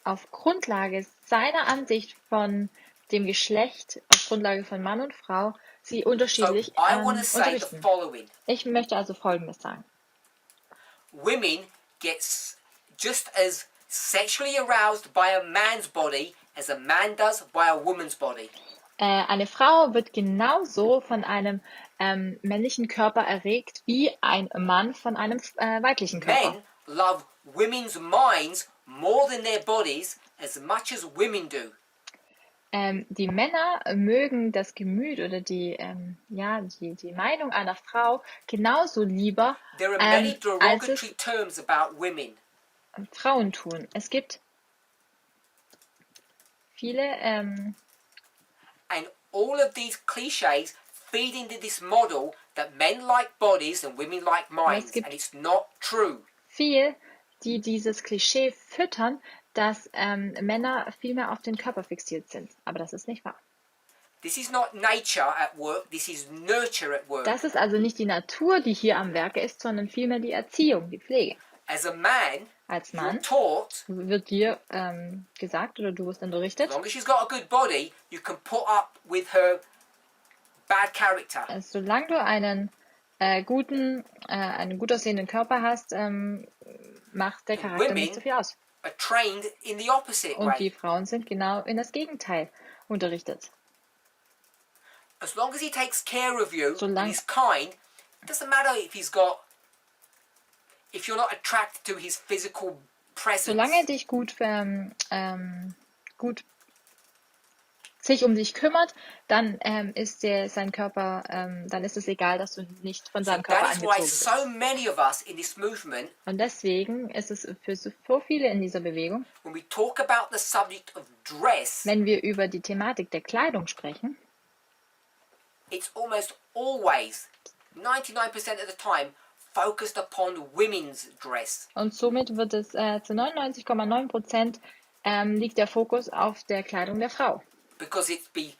auf Grundlage seiner Ansicht von dem Geschlecht, auf Grundlage von Mann und Frau, sie So unterschiedlich I want to say the unterrichten. following. Ich möchte also Folgendes sagen. Women get just as sexually aroused by a man's body as a man does by a woman's body. Eine Frau wird genauso von einem männlichen Körper erregt wie ein Mann von einem weiblichen Körper. Men love women's minds more than their bodies as much as women do. Die Männer mögen das Gemüt oder die Meinung einer Frau genauso lieber There are many als es derogatory terms about women. Frauen tun. Es gibt viele And all of these cliches feed into this model that men like bodies and women like minds. gibt- And it's not true. die dieses Klischee füttern, dass Männer viel mehr auf den Körper fixiert sind. Aber das ist nicht wahr. This is not nature at work, this is nurture at work. Das ist also nicht die Natur, die hier am Werke ist, sondern vielmehr die Erziehung, die Pflege. As a man, Als you're Mann taught, wird dir gesagt oder du wirst as unterrichtet, long as she's got a good body, you can put up with her bad character. solange du einen gut aussehenden Körper hast, macht der Charakter nicht so viel aus. Are trained in the opposite Und die way. Frauen sind genau in das Gegenteil unterrichtet. As long as he takes care of you and Solange- he's kind, it doesn't matter if you're not attracted to his physical presence. Solange er dich gut sich um dich kümmert, dann ist sein Körper, dann ist es egal, dass du nicht von So seinem Körper that is why angezogen bist. so many of us in this movement, Und deswegen ist es für so viele in dieser Bewegung, when we talk about the subject of dress, wenn wir über die Thematik der Kleidung sprechen, it's almost always, 99% of the time, focused upon women's dress. und somit wird es zu 99,9% liegt der Fokus auf der Kleidung der Frau. Because it'd be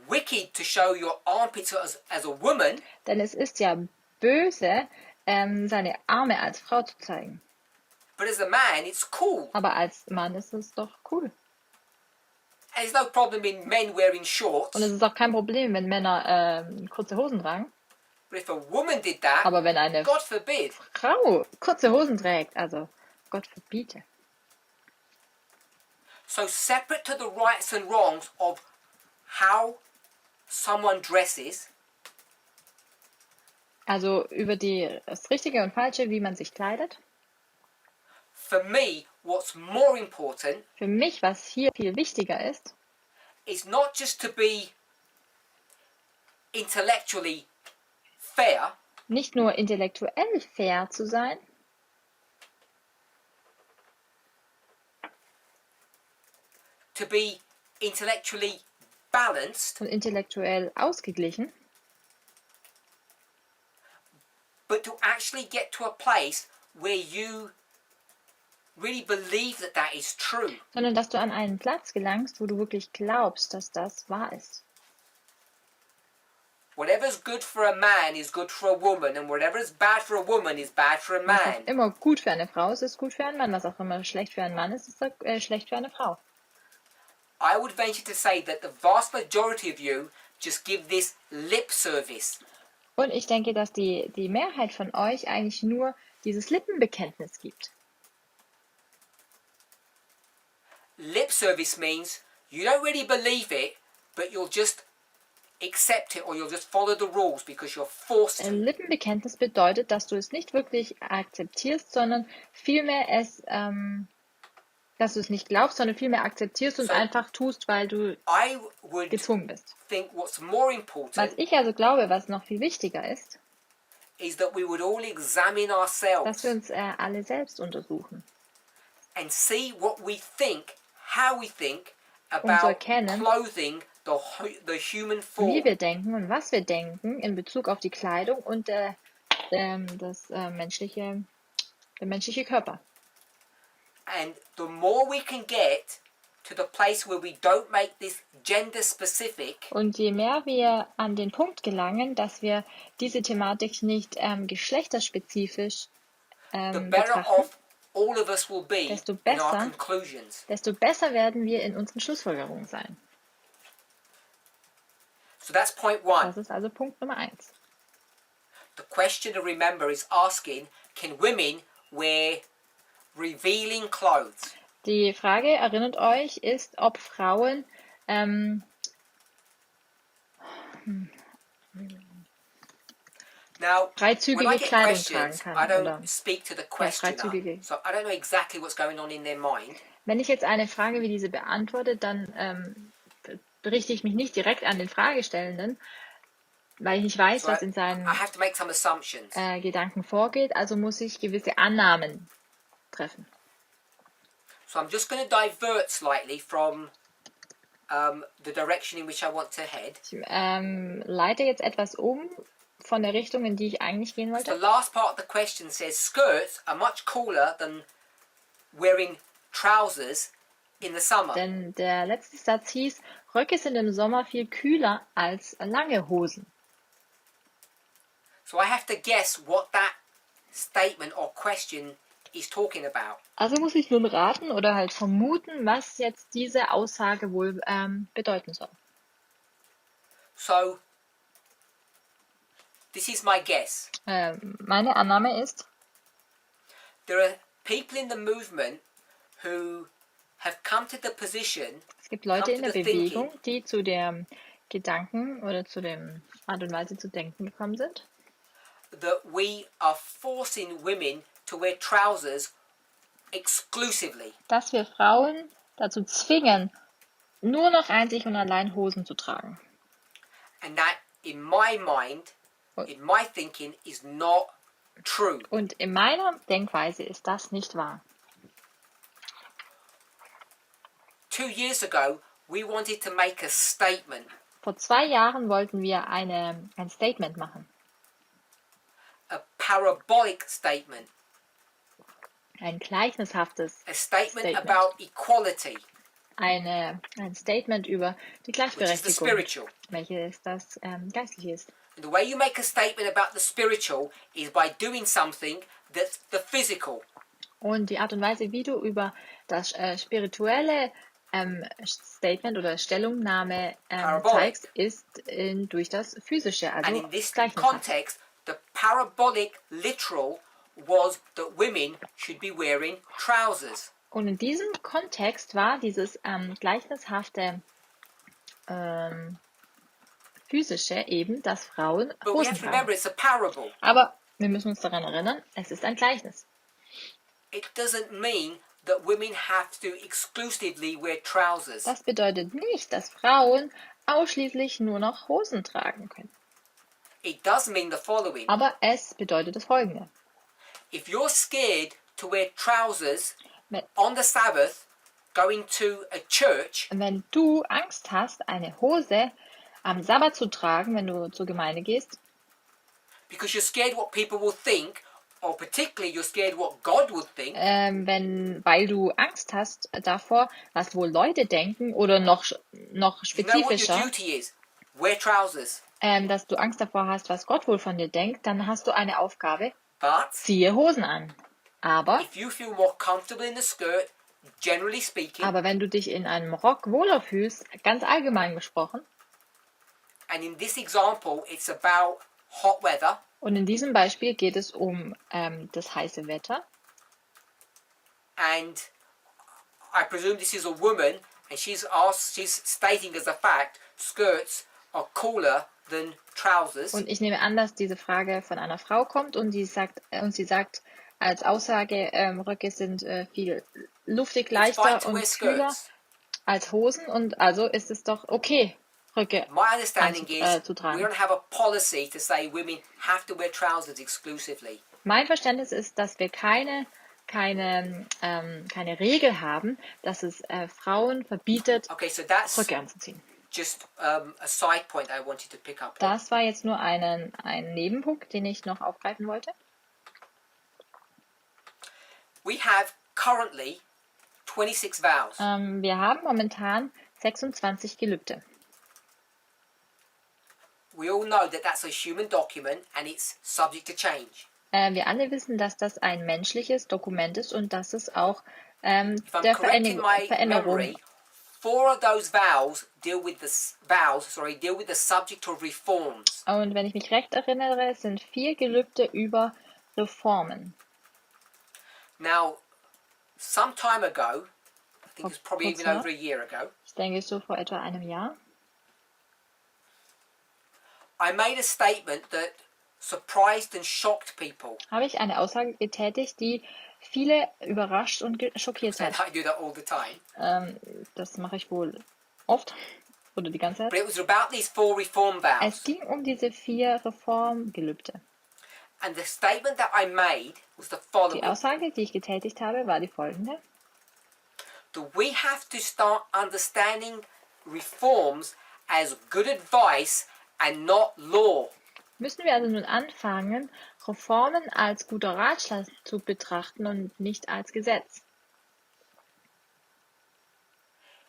wicked to show your armpits as a woman, Denn es ist ja böse, seine Arme als Frau zu zeigen. but as a man, it's cool. Aber als Mann ist es doch cool. And there's no problem in men wearing shorts. Und es ist auch kein Problem, wenn Männer kurze Hosen tragen. But if a woman did that, Aber wenn eine God forbid. Frau kurze Hosen trägt, also Gott verbiete. So separate to the rights and wrongs of how someone dresses, Also über das Richtige und Falsche, wie man sich kleidet. for me, what's more important Für mich, was hier viel wichtiger ist, is not just to be intellectually fair, nicht nur intellektuell fair zu sein, to be intellectually balanced, und intellektuell ausgeglichen, but to actually get to a place where you really believe that that is true. sondern dass du an einen Platz gelangst, wo du wirklich glaubst, dass das wahr ist. Whatever's good for a man is good for a woman, and whatever's bad for a woman is bad for a Was auch man. immer gut für eine Frau ist, ist gut für einen Mann. Was auch immer schlecht für einen Mann ist, ist schlecht für eine Frau. I would venture to say that the vast majority of you just give this lip service. Und ich denke, dass die Mehrheit von euch eigentlich nur dieses Lippenbekenntnis gibt. Lip service means you don't really believe it, but you'll just accept it or you'll just follow the rules because you're forced to. Lippenbekenntnis bedeutet, dass du es nicht wirklich akzeptierst, sondern vielmehr dass du es nicht glaubst, sondern vielmehr akzeptierst und So, einfach tust, weil du I would gezwungen bist. think what's more Was important ich also glaube, was noch viel wichtiger ist, is that we would all examine dass wir ourselves uns alle selbst untersuchen, and see what we think, how we think zu about erkennen, clothing the human wie form. wir denken und was wir denken in Bezug auf die Kleidung und der menschliche Körper. And the more we can get to the place where we don't make this gender specific, Und je mehr wir an den Punkt gelangen, dass wir diese Thematik nicht geschlechterspezifisch the better betrachten, off all of us will be desto in our besser, conclusions. desto besser werden wir in unseren Schlussfolgerungen sein. So that's point one. Das ist also Punkt Nummer 1. The question to remember is asking, can women wear revealing clothes? Die Frage, erinnert euch, ist, ob Frauen Now, when I freizügige get Kleidung questions, tragen I kann. don't Oder speak to the questioner, freizügige. so I don't know exactly what's going on in their mind. Wenn ich jetzt eine Frage wie diese beantworte, dann richte ich mich nicht direkt an den Fragestellenden, weil ich nicht weiß, So was in I seinen have to make some assumptions. Gedanken vorgeht, also muss ich gewisse Annahmen treffen. So I'm just going to divert slightly from the direction in which I want to head. Ich leite jetzt etwas um von der Richtung, in die ich eigentlich gehen The wollte. last part of the question says skirts are much cooler than wearing trousers in the summer. Denn der letzte Satz hieß, Röcke sind im Sommer viel kühler als lange Hosen. So I have to guess what that statement or question is talking about. Also muss ich nun raten oder halt vermuten, was jetzt diese Aussage wohl bedeuten soll. So this is my guess. Meine Annahme ist, There are people in the movement who have come to the position, es gibt Leute in der come to the Bewegung, die zu dem Gedanken oder zu der Art und Weise zu denken gekommen sind, that we are forcing women to wear trousers exclusively. dass wir Frauen dazu zwingen, nur noch einzig und allein Hosen zu tragen. And that, in my mind, in my thinking, is not true. Und in meiner Denkweise ist das nicht wahr. 2 years ago, we wanted to make a statement, Vor 2 Jahren wollten wir ein Statement machen. a parabolic statement. Ein gleichnishaftes a statement Statement. about equality, Ein Statement über die which is the Gleichberechtigung, spiritual. welches das Geistliche ist. And the way you make a statement about the spiritual is by doing something that's the physical. Und die Art und Weise, wie du über das spirituelle Statement oder Stellungnahme Parabolic. zeigst, ist durch das Physische, And also in this gleichnishaft. context, the parabolic literal was that women should be wearing trousers. Und in diesem Kontext war dieses gleichnishafte Physische eben, dass Frauen But we Hosen have to tragen. remember it's a parable. Aber wir müssen uns daran erinnern, es ist ein Gleichnis. It doesn't mean that women have to exclusively wear trousers. Das bedeutet nicht, dass Frauen ausschließlich nur noch Hosen tragen können. It does mean the following. Aber es bedeutet das Folgende. If you're scared to wear trousers Wenn- on the Sabbath, going to a church, Wenn du Angst hast, eine Hose am Sabbat zu tragen, wenn du zur Gemeinde gehst, because you're scared what people will think, or particularly you're scared what God would think, weil du Angst hast davor, was wohl Leute denken, oder noch you know what your spezifischer, duty is. Wear trousers. dass du Angst davor hast, was Gott wohl von dir denkt, dann hast du eine Aufgabe, But ziehe Hosen an. Aber if you feel more comfortable in the skirt, generally speaking, wenn du dich in einem Rock wohler fühlst, ganz allgemein gesprochen, and in this example it's about hot weather, und in diesem Beispiel geht es um das heiße Wetter, and I presume this is a woman, and she's stating as a fact, skirts are cooler than trousers. und ich nehme an, dass diese Frage von einer Frau kommt und sie sagt als Aussage, Röcke sind viel luftig It's fine leichter to und wear kühler skirts. als Hosen, und also ist es doch okay, Röcke My understanding is zu we tragen. don't have a policy to say women have to wear trousers exclusively. Mein Verständnis ist, dass wir keine Regel haben, dass es Frauen verbietet, Okay, so that's Röcke anzuziehen. just a side point I wanted to pick up on. Das war jetzt nur ein Nebenpunkt, den ich noch aufgreifen wollte. We have currently 26 vows. Wir haben momentan 26 Gelübde. We all know that that's a human document and it's subject to change. Wir alle wissen, dass das ein menschliches Dokument ist und dass es auch If I'm der correct in my Veränderung. memory, 4 of those vows deal with the subject of reforms. Und wenn ich mich recht erinnere, sind 4 Gelübde über Reformen. Now, some time ago, I think it's probably even Kurz over a year ago, Ich denke so vor etwa einem Jahr. I made a statement that surprised and shocked people. Habe ich eine Aussage getätigt, die viele überrascht und schockiert And hat. I do that all the time. Das mache ich wohl oft oder die ganze But Zeit. it was about these 4 reform Es vows. ging um diese 4 Reformgelübde. And the statement that I made was the Die following. Aussage, die ich getätigt habe, war die folgende. That we have to start understanding reforms as good advice and not law. Müssen wir also nun anfangen, Reformen als guter Ratschlag zu betrachten und nicht als Gesetz.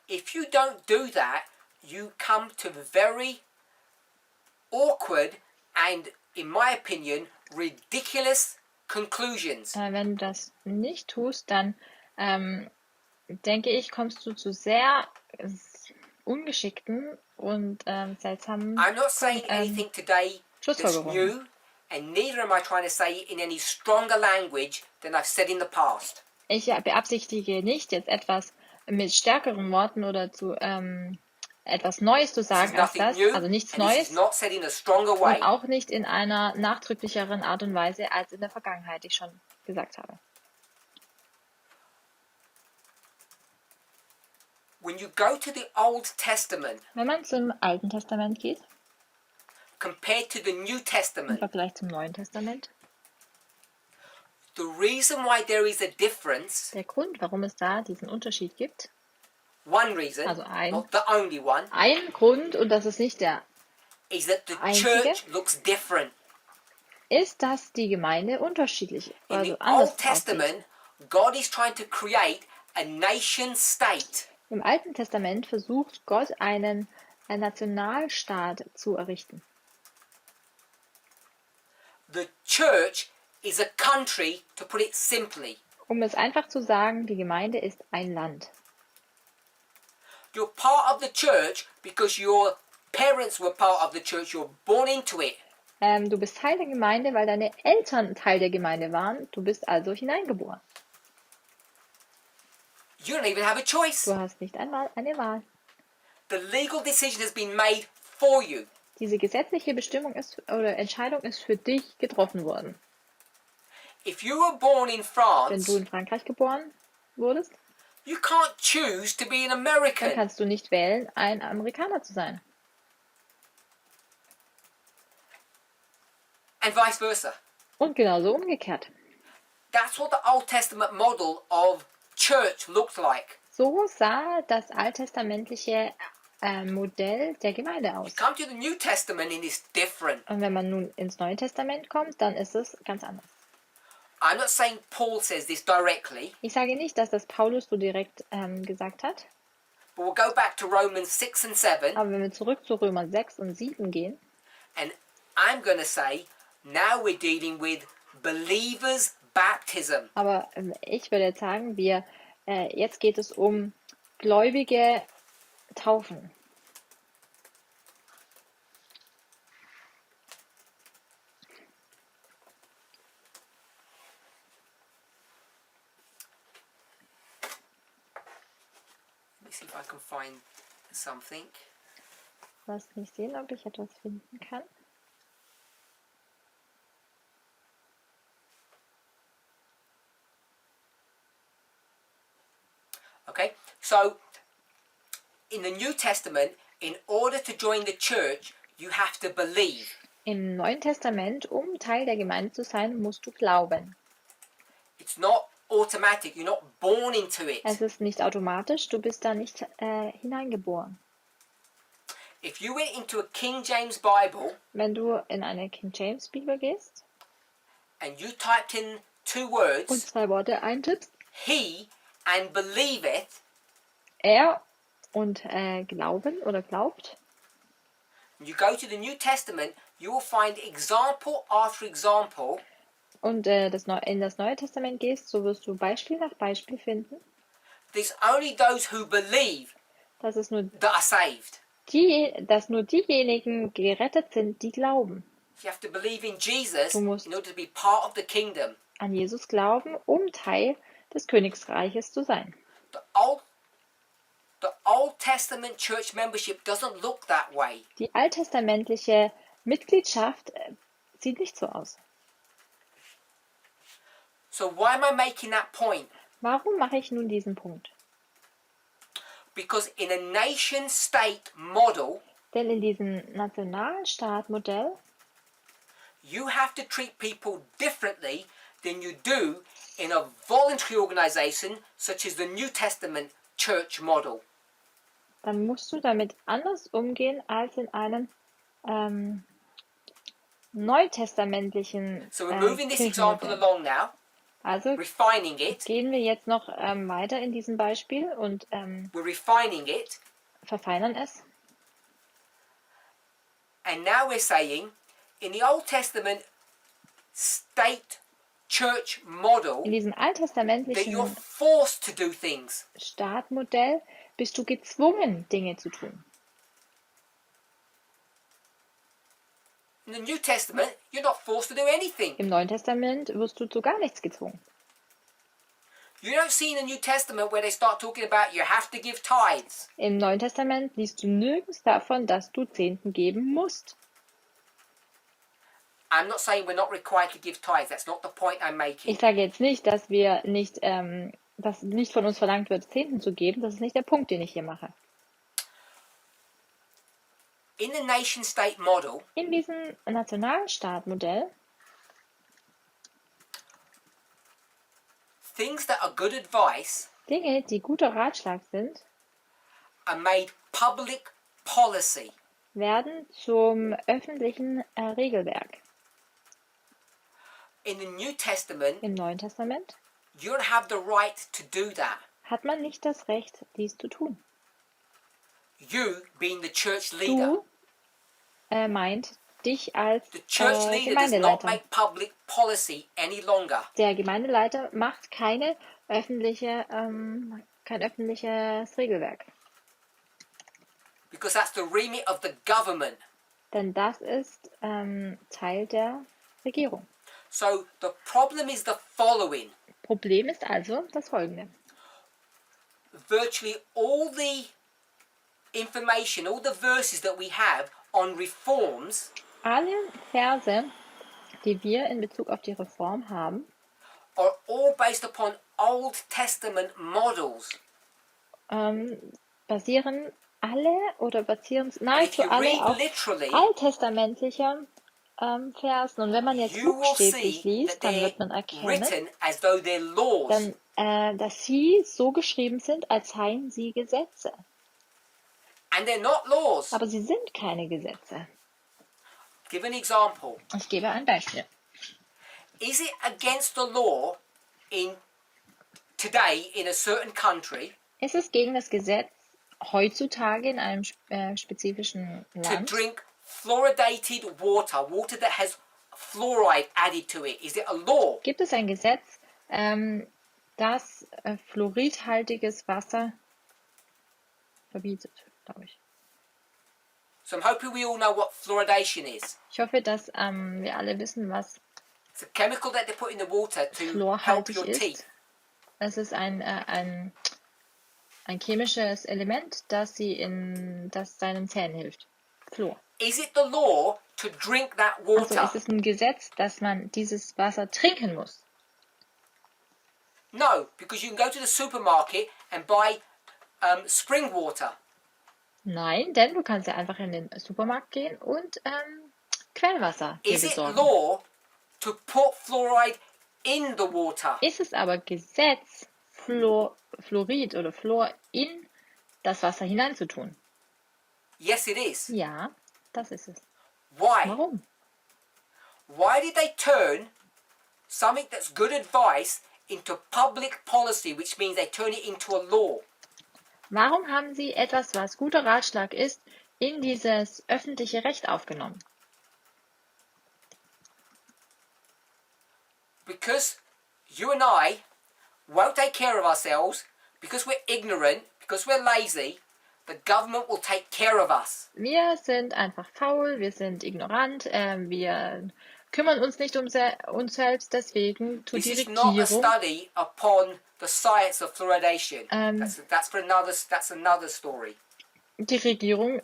If you don't do that, you come to very awkward and, in my opinion, ridiculous conclusions. Wenn du das nicht tust, dann denke ich, kommst du zu sehr ungeschickten und seltsamen I'm not saying anything today that's Schlussfolgerungen. new, and neither am I trying to say it in any stronger language than I've said in the past. Ich beabsichtige nicht, jetzt etwas mit stärkeren Worten oder zu etwas Neues zu This is sagen als nothing das, new, also nichts and this is Neues not said in a stronger way. und auch nicht in einer nachdrücklicheren Art und Weise als in der Vergangenheit, die ich schon gesagt habe. When you go to the Old Testament Wenn man zum Alten Testament geht, compared to the New im Testament, Vergleich zum Neuen Testament, the reason why there is a difference, der Grund, warum es da diesen Unterschied gibt, one reason, Also not the only one, ein Grund, und das ist nicht der, is that the Einzige. church looks different. ist, dass die Gemeinde unterschiedlich, In also the anders Old Testament, aussieht. God is trying to create a nation state. Im Alten Testament versucht Gott einen Nationalstaat zu errichten. The church is a country, to put it simply. Um es einfach zu sagen, die Gemeinde ist ein Land. You're part of the church because your parents were part of the church. You're born into it. Du bist Teil der Gemeinde, weil deine Eltern Teil der Gemeinde waren. Du bist also hineingeboren. You don't even have a choice. Du hast nicht einmal eine Wahl. The legal decision has been made for you. Diese gesetzliche Bestimmung oder Entscheidung ist für dich getroffen worden. If you were born in Wenn France, du in Frankreich geboren wurdest, you can't choose to be an dann American. kannst du nicht wählen, ein Amerikaner zu sein. And vice versa. Und genauso umgekehrt. That's what the Old Testament model of church looked like. So sah das alttestamentliche Modell der Gemeinde You aus. come to the New Testament and it's different. Und wenn man nun ins Neue Testament kommt, dann ist es ganz anders. I'm not saying Paul says this directly, Ich sage nicht, dass das Paulus so direkt gesagt hat, but we'll go back to Romans 6 and 7, aber wenn wir zurück zu Römer 6 und 7 gehen, and I'm going to say now we're dealing with believers' baptism. aber ich würde jetzt sagen, jetzt geht es um gläubige Taufen. Let me see if I can find something. Lass mich sehen, ob ich etwas finden kann. Okay, so in the New Testament, in order to join the church, you have to believe. Im Neuen Testament, um Teil der Gemeinde zu sein, musst du glauben. It's not automatic, you're not born into it. Es ist nicht automatisch, du bist da nicht hineingeboren. If you went into a King James Bible Wenn du in eine King James Bibel gehst and you typed in two und words, 2 Worte eintippst, he and believeth, er und glauben oder glaubt, and you go to the New Testament, you will find example after example und in das Neue Testament gehst, so wirst du Beispiel nach Beispiel finden, there's only those who believe dass that are saved. nur diejenigen gerettet sind, die glauben. You have to believe in Jesus Du musst in order to be part of the kingdom. an Jesus glauben, um Teil des Königsreiches zu sein. The Old Testament church membership doesn't look that way. Die alttestamentliche Mitgliedschaft sieht nicht so aus. So why am I making that point? Warum mache ich nun diesen Punkt? Because in a nation-state model, Denn in diesem Nationalstaatmodell you have to treat people differently than you do in a voluntary organization such as the New Testament church model. dann musst du damit anders umgehen als in einem neutestamentlichen So we're moving this example Kirchenmodell. along now, Also refining it, gehen wir jetzt noch weiter in diesem Beispiel und we're refining it, verfeinern es. and now we're saying in the Old Testament state church model In diesem that you're alttestamentlichen forced to do things. Staatmodell bist du gezwungen, Dinge zu tun. In the New Testament, you're not forced to do anything. Im Neuen Testament wirst du zu gar nichts gezwungen. You don't see in the New Testament where they start talking about you have to give tithes. Im Neuen Testament liest du nirgends davon, dass du Zehnten geben musst. I'm not saying we're not required to give tithes. That's not the point I'm making. Ich sage jetzt nicht, dass dass nicht von uns verlangt wird, Zehnten zu geben. Das ist nicht der Punkt, den ich hier mache. In the nation-state model, In diesem Nationalstaatmodell things that are good advice Dinge, die guter Ratschlag sind, are made public policy. werden zum öffentlichen Regelwerk. In the New Testament, Im Neuen Testament You don't have the right to do that. hat man nicht das Recht, dies zu tun. You being the church leader. Du meint dich als The church leader does not Gemeindeleiter. make public policy any longer. Der Gemeindeleiter macht kein öffentliches Regelwerk. Because that's the remit of the government. Denn das ist Teil der Regierung. So the problem is the following. Problem ist also das folgende. Virtually all the information, all the verses that we have on reforms Alle Verse, die wir in Bezug auf die Reform haben, are all based upon Old Testament models. basieren nahezu you alle read auf literally, alttestamentlichen Versen. Und wenn man jetzt you will buchstäblich see liest, that dann wird they're man erkennen, written as though they're laws. dass sie so geschrieben sind, als seien sie Gesetze. And they're not laws. Aber sie sind keine Gesetze. Give an example. Ich gebe ein Beispiel. Is it against the law today in a certain country Ist es gegen das Gesetz heutzutage in einem spezifischen to Land, drink fluoridated water that has fluoride added to it? Is it a law? gibt es ein Gesetz, das fluoridhaltiges Wasser verbietet, glaube ich. So I'm hoping we all know what fluoridation is. Ich hoffe, dass wir alle wissen, was It's a chemical that they put in the water to help fluorhaltig your teeth. ist. Es ist ein chemisches Element, das seinen Zähnen hilft. Fluor. Is it the law to drink that Also water? ist es ein Gesetz, dass man dieses Wasser trinken muss? No, because you can go to the supermarket and buy spring water. Nein, denn du kannst ja einfach in den Supermarkt gehen und Quellwasser dir Is it besorgen. law to put fluoride in the water? Ist es aber Gesetz, Fluorid oder Fluor in das Wasser hineinzutun? Yes, it is. Ja, das ist es. Why? Warum? Why did they turn something that's good advice into public policy, which means they turn it into a law? Warum haben sie etwas, was guter Ratschlag ist, in dieses öffentliche Recht aufgenommen? Because you and I won't take care of ourselves, because we're ignorant, because we're lazy, the government will take care of us. Wir sind einfach faul, wir sind ignorant, wir kümmern uns nicht um uns selbst, deswegen tut This die is not a Regierung study upon the science of fluoridation. That's another story. Die Regierung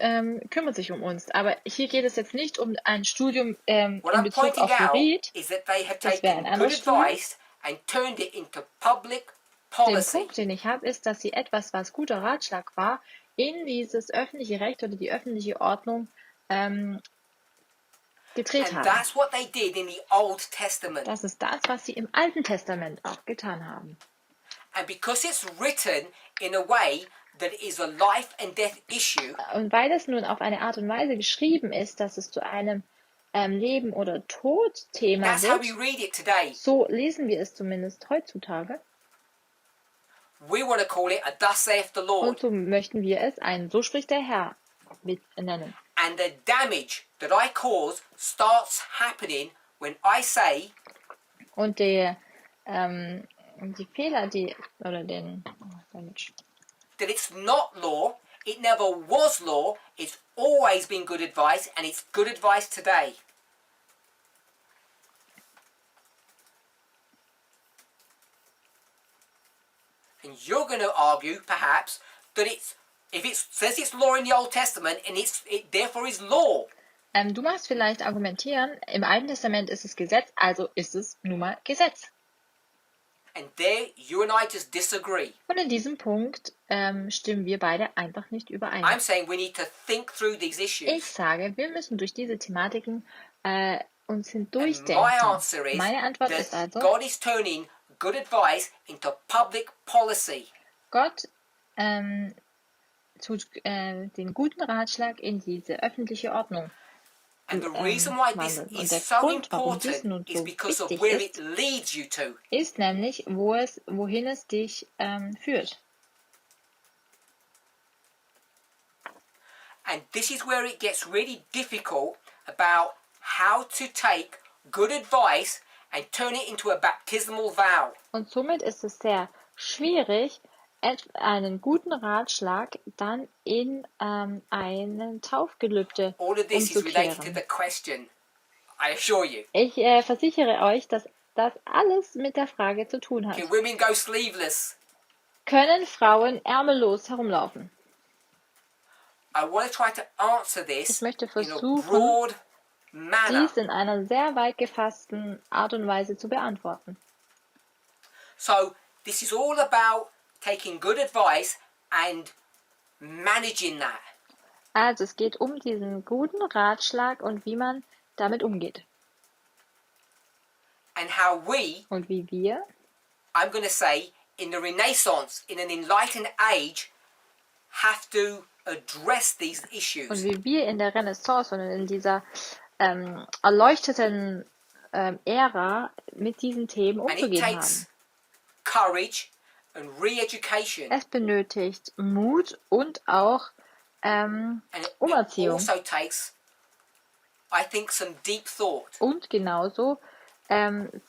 kümmert sich um uns. Aber hier geht es jetzt nicht um ein Studium in What I'm Bezug pointing auf out Fluorid. is that they have Das wäre ein taken good anderes Studium. advice and turned it into public Den policy. Punkt, den ich habe, ist, dass sie etwas, was guter Ratschlag war, in dieses öffentliche Recht oder die öffentliche Ordnung gedreht And haben. that's what they did in the Old Testament. Das ist das, was sie im Alten Testament auch getan haben. And because it's written in a way that is a life and death issue, Und weil es nun auf eine Art und Weise geschrieben ist, dass es zu einem Leben- oder Tod-Thema that's how we wird, read it today. so lesen wir es zumindest heutzutage. We want to call it a thus saith the Und Lord. so möchten wir es ein So spricht der Herr nennen. And the damage that I cause starts happening when I say, Und die Fehler, Damage. that it's not law, it never was law, it's always been good advice, and it's good advice today. And you're going to argue, perhaps, that if it says it's law in the Old Testament, and it therefore is law. Du magst vielleicht argumentieren, im Alten Testament ist es Gesetz, also ist es nun mal Gesetz. And there, you and I just disagree. Und in diesem Punkt stimmen wir beide einfach nicht überein. I'm saying we need to think through these Ich issues. sage, wir müssen durch diese Thematiken uns And hindurchdenken. my answer is Meine Antwort ist that also, God is turning good advice into public policy. Gott tut den guten Ratschlag in diese öffentliche Ordnung And the reason why this wandeln. Und is der so Grund, warum dies important nun is so because of wichtig where it ist, leads you to. ist nämlich, wohin es dich führt. And this is where it gets really difficult about how to take good advice and turn it into a baptismal vow. Und somit ist es sehr schwierig, einen guten Ratschlag dann in einen Taufgelübde All of this is related to umzukehren. the question, I assure you. Ich versichere euch, dass das alles mit der Frage zu tun hat. Can women go sleeveless? Können Frauen ärmellos herumlaufen? I want to try to answer Ich this möchte in a versuchen, broad manner. dies in einer sehr weit gefassten Art und Weise zu beantworten. So this is all about taking good advice and managing that. Also es geht um diesen guten Ratschlag und wie man damit umgeht. And how we, Und wie wir, I'm going to say, in the Renaissance, in an enlightened age, have to address these und issues. wie wir in der Renaissance und in dieser erleuchteten Ära mit diesen Themen And it umzugehen haben. takes courage and re-education. Es benötigt Mut und auch And it Umerziehung also takes, I think, some deep thought. und genauso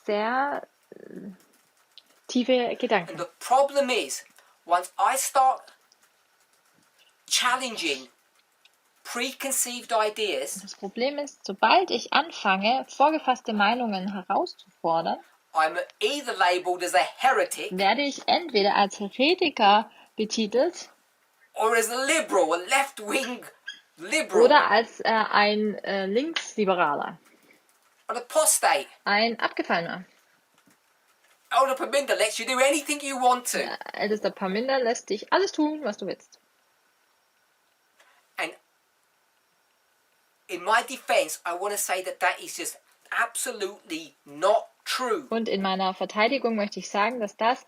sehr tiefe And Gedanken. the problem is, once I start challenging preconceived ideas, Das Problem ist, sobald ich anfange, vorgefasste Meinungen herauszufordern, I'm either labelled as a heretic werde ich entweder als Heretiker betitelt or as a liberal, a left-wing liberal, oder als ein Linksliberaler, an apostate. ein Abgefallener. Elder Parminder lets you do anything you want to. Ältester Parminder lässt dich alles tun, was du willst. And in my defense, I want to say that that is just absolutely not true. Und in meiner Verteidigung möchte ich sagen, dass das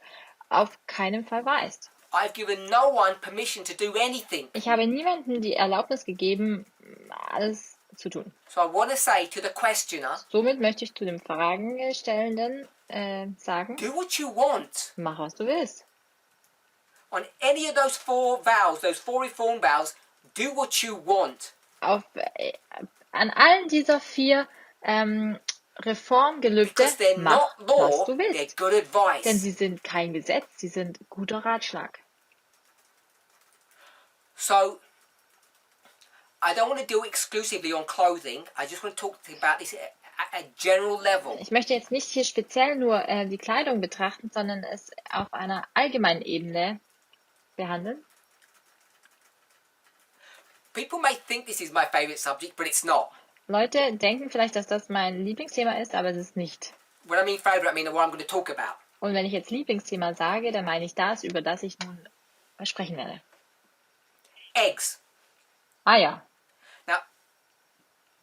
auf keinen Fall wahr ist. I've given no one permission to do anything. Ich habe niemandem die Erlaubnis gegeben, alles zu tun. So I want to say to the questioner, Somit möchte ich zu dem Fragestellenden sagen, do what you want. mach was du willst. On any of those four vows, those four reform vows, do what you want. An allen dieser 4 Reformgelübde, Because they're mach not was law, du they're willst. good Denn advice. sie sind kein Gesetz, sie sind guter Ratschlag. So I don't want to deal exclusively on clothing. I just want to talk about this at a general level. Ich möchte jetzt nicht hier speziell nur die Kleidung betrachten, sondern es auf einer allgemeinen Ebene behandeln. People may think this is my favorite subject, but it's not. Leute denken vielleicht, dass das mein Lieblingsthema ist, aber es ist nicht. When I mean favorite, I mean what I'm going to talk about. Und wenn ich jetzt Lieblingsthema sage, dann meine ich das, über das ich nun sprechen werde. Eggs. Eier. Now,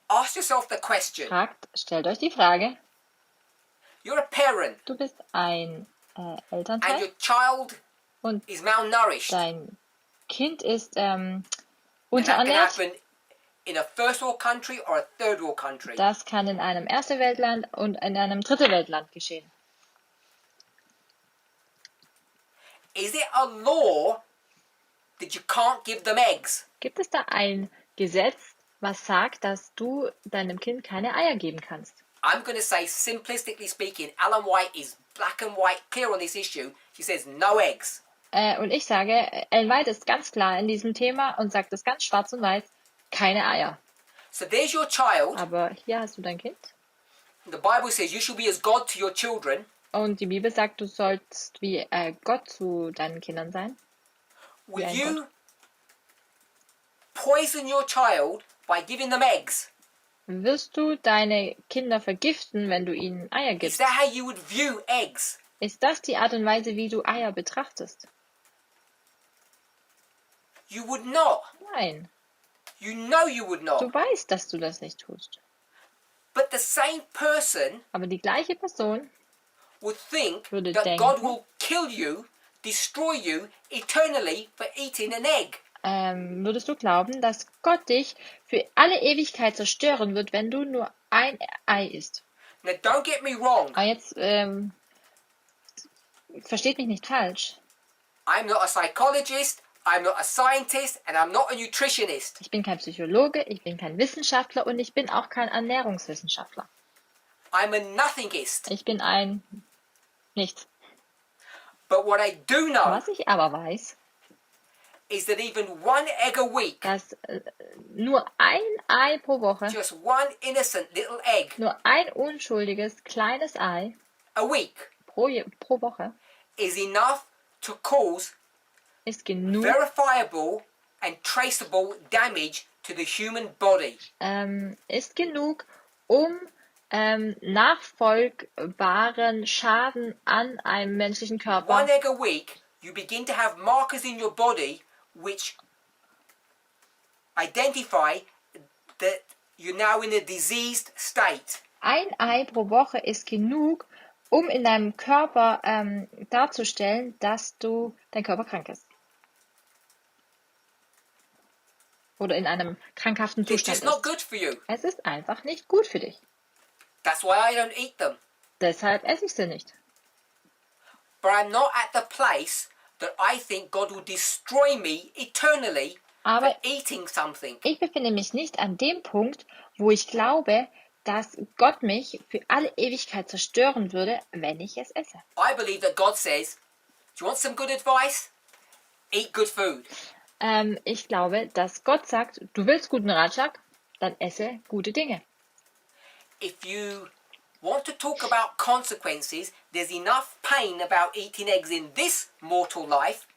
ask yourself the question. Stellt euch die Frage, You're a parent du bist ein and Elternteil your child und is malnourished. dein Kind ist And that can unterernährt. happen in a first world country or a third world country. Das kann in einem Erste Weltland und in einem Dritte Weltland geschehen. Is it a law that you can't give them eggs? Gibt es da ein Gesetz, was sagt, dass du deinem Kind keine Eier geben kannst? I'm going to say, simplistically speaking, Ellen White is black and white clear on this issue. She says no eggs. Und ich sage, Ellen White ist ganz klar in diesem Thema und sagt es ganz schwarz und weiß, keine Eier. So there's your child. Aber hier hast du dein Kind. The Bible says you shall be as God to your children. Und die Bibel sagt, du sollst wie Gott zu deinen Kindern sein. Will ein you poison your child by giving them eggs? Wirst du deine Kinder vergiften, wenn du ihnen Eier Is gibst? that how you would view eggs? Ist das die Art und Weise, wie du Eier betrachtest? You would not. Nein, You know you would du not. weißt, dass du das nicht tust. But the same person Aber die gleiche Person would think Würde that denken. God will kill you, destroy you eternally for eating an egg. Würdest du glauben, dass Gott dich für alle Ewigkeit zerstören wird, wenn du nur ein Ei isst? Now, don't get me wrong. Aber jetzt versteht mich nicht falsch. I'm not a psychologist, I'm not a scientist, and I'm not a nutritionist. Ich bin kein Psychologe, ich bin kein Wissenschaftler und ich bin auch kein Ernährungswissenschaftler. I'm a nothingist. Ich bin ein Nichts. But what I do know Was ich aber weiß, is that even one egg a week, dass nur ein Ei pro Woche, just one innocent little egg nur ein unschuldiges kleines Ei a week, pro Woche is enough to cause ist genug, verifiable and traceable damage to the human body. um nachfolgbaren Schaden an einem menschlichen Körper. One egg a week, you begin to have markers in your body which identify that you're now in a diseased state. Ein Ei pro Woche ist genug, um in deinem Körper darzustellen, dass dein Körper krank ist. Oder in einem krankhaften It's Zustand just not ist. good for you. Es ist einfach nicht gut für dich. That's why I don't eat them. Deshalb esse ich sie nicht. But I'm not at the place that I think God will destroy me eternally Aber for eating something. ich befinde mich nicht an dem Punkt, wo ich glaube, dass Gott mich für alle Ewigkeit zerstören würde, wenn ich es esse. I believe that God says, do you want some good advice? Eat good food. Ich glaube, dass Gott sagt, du willst guten Ratschlag, dann esse gute Dinge. If you want to talk about consequences, there's enough pain about eating eggs in this mortal life.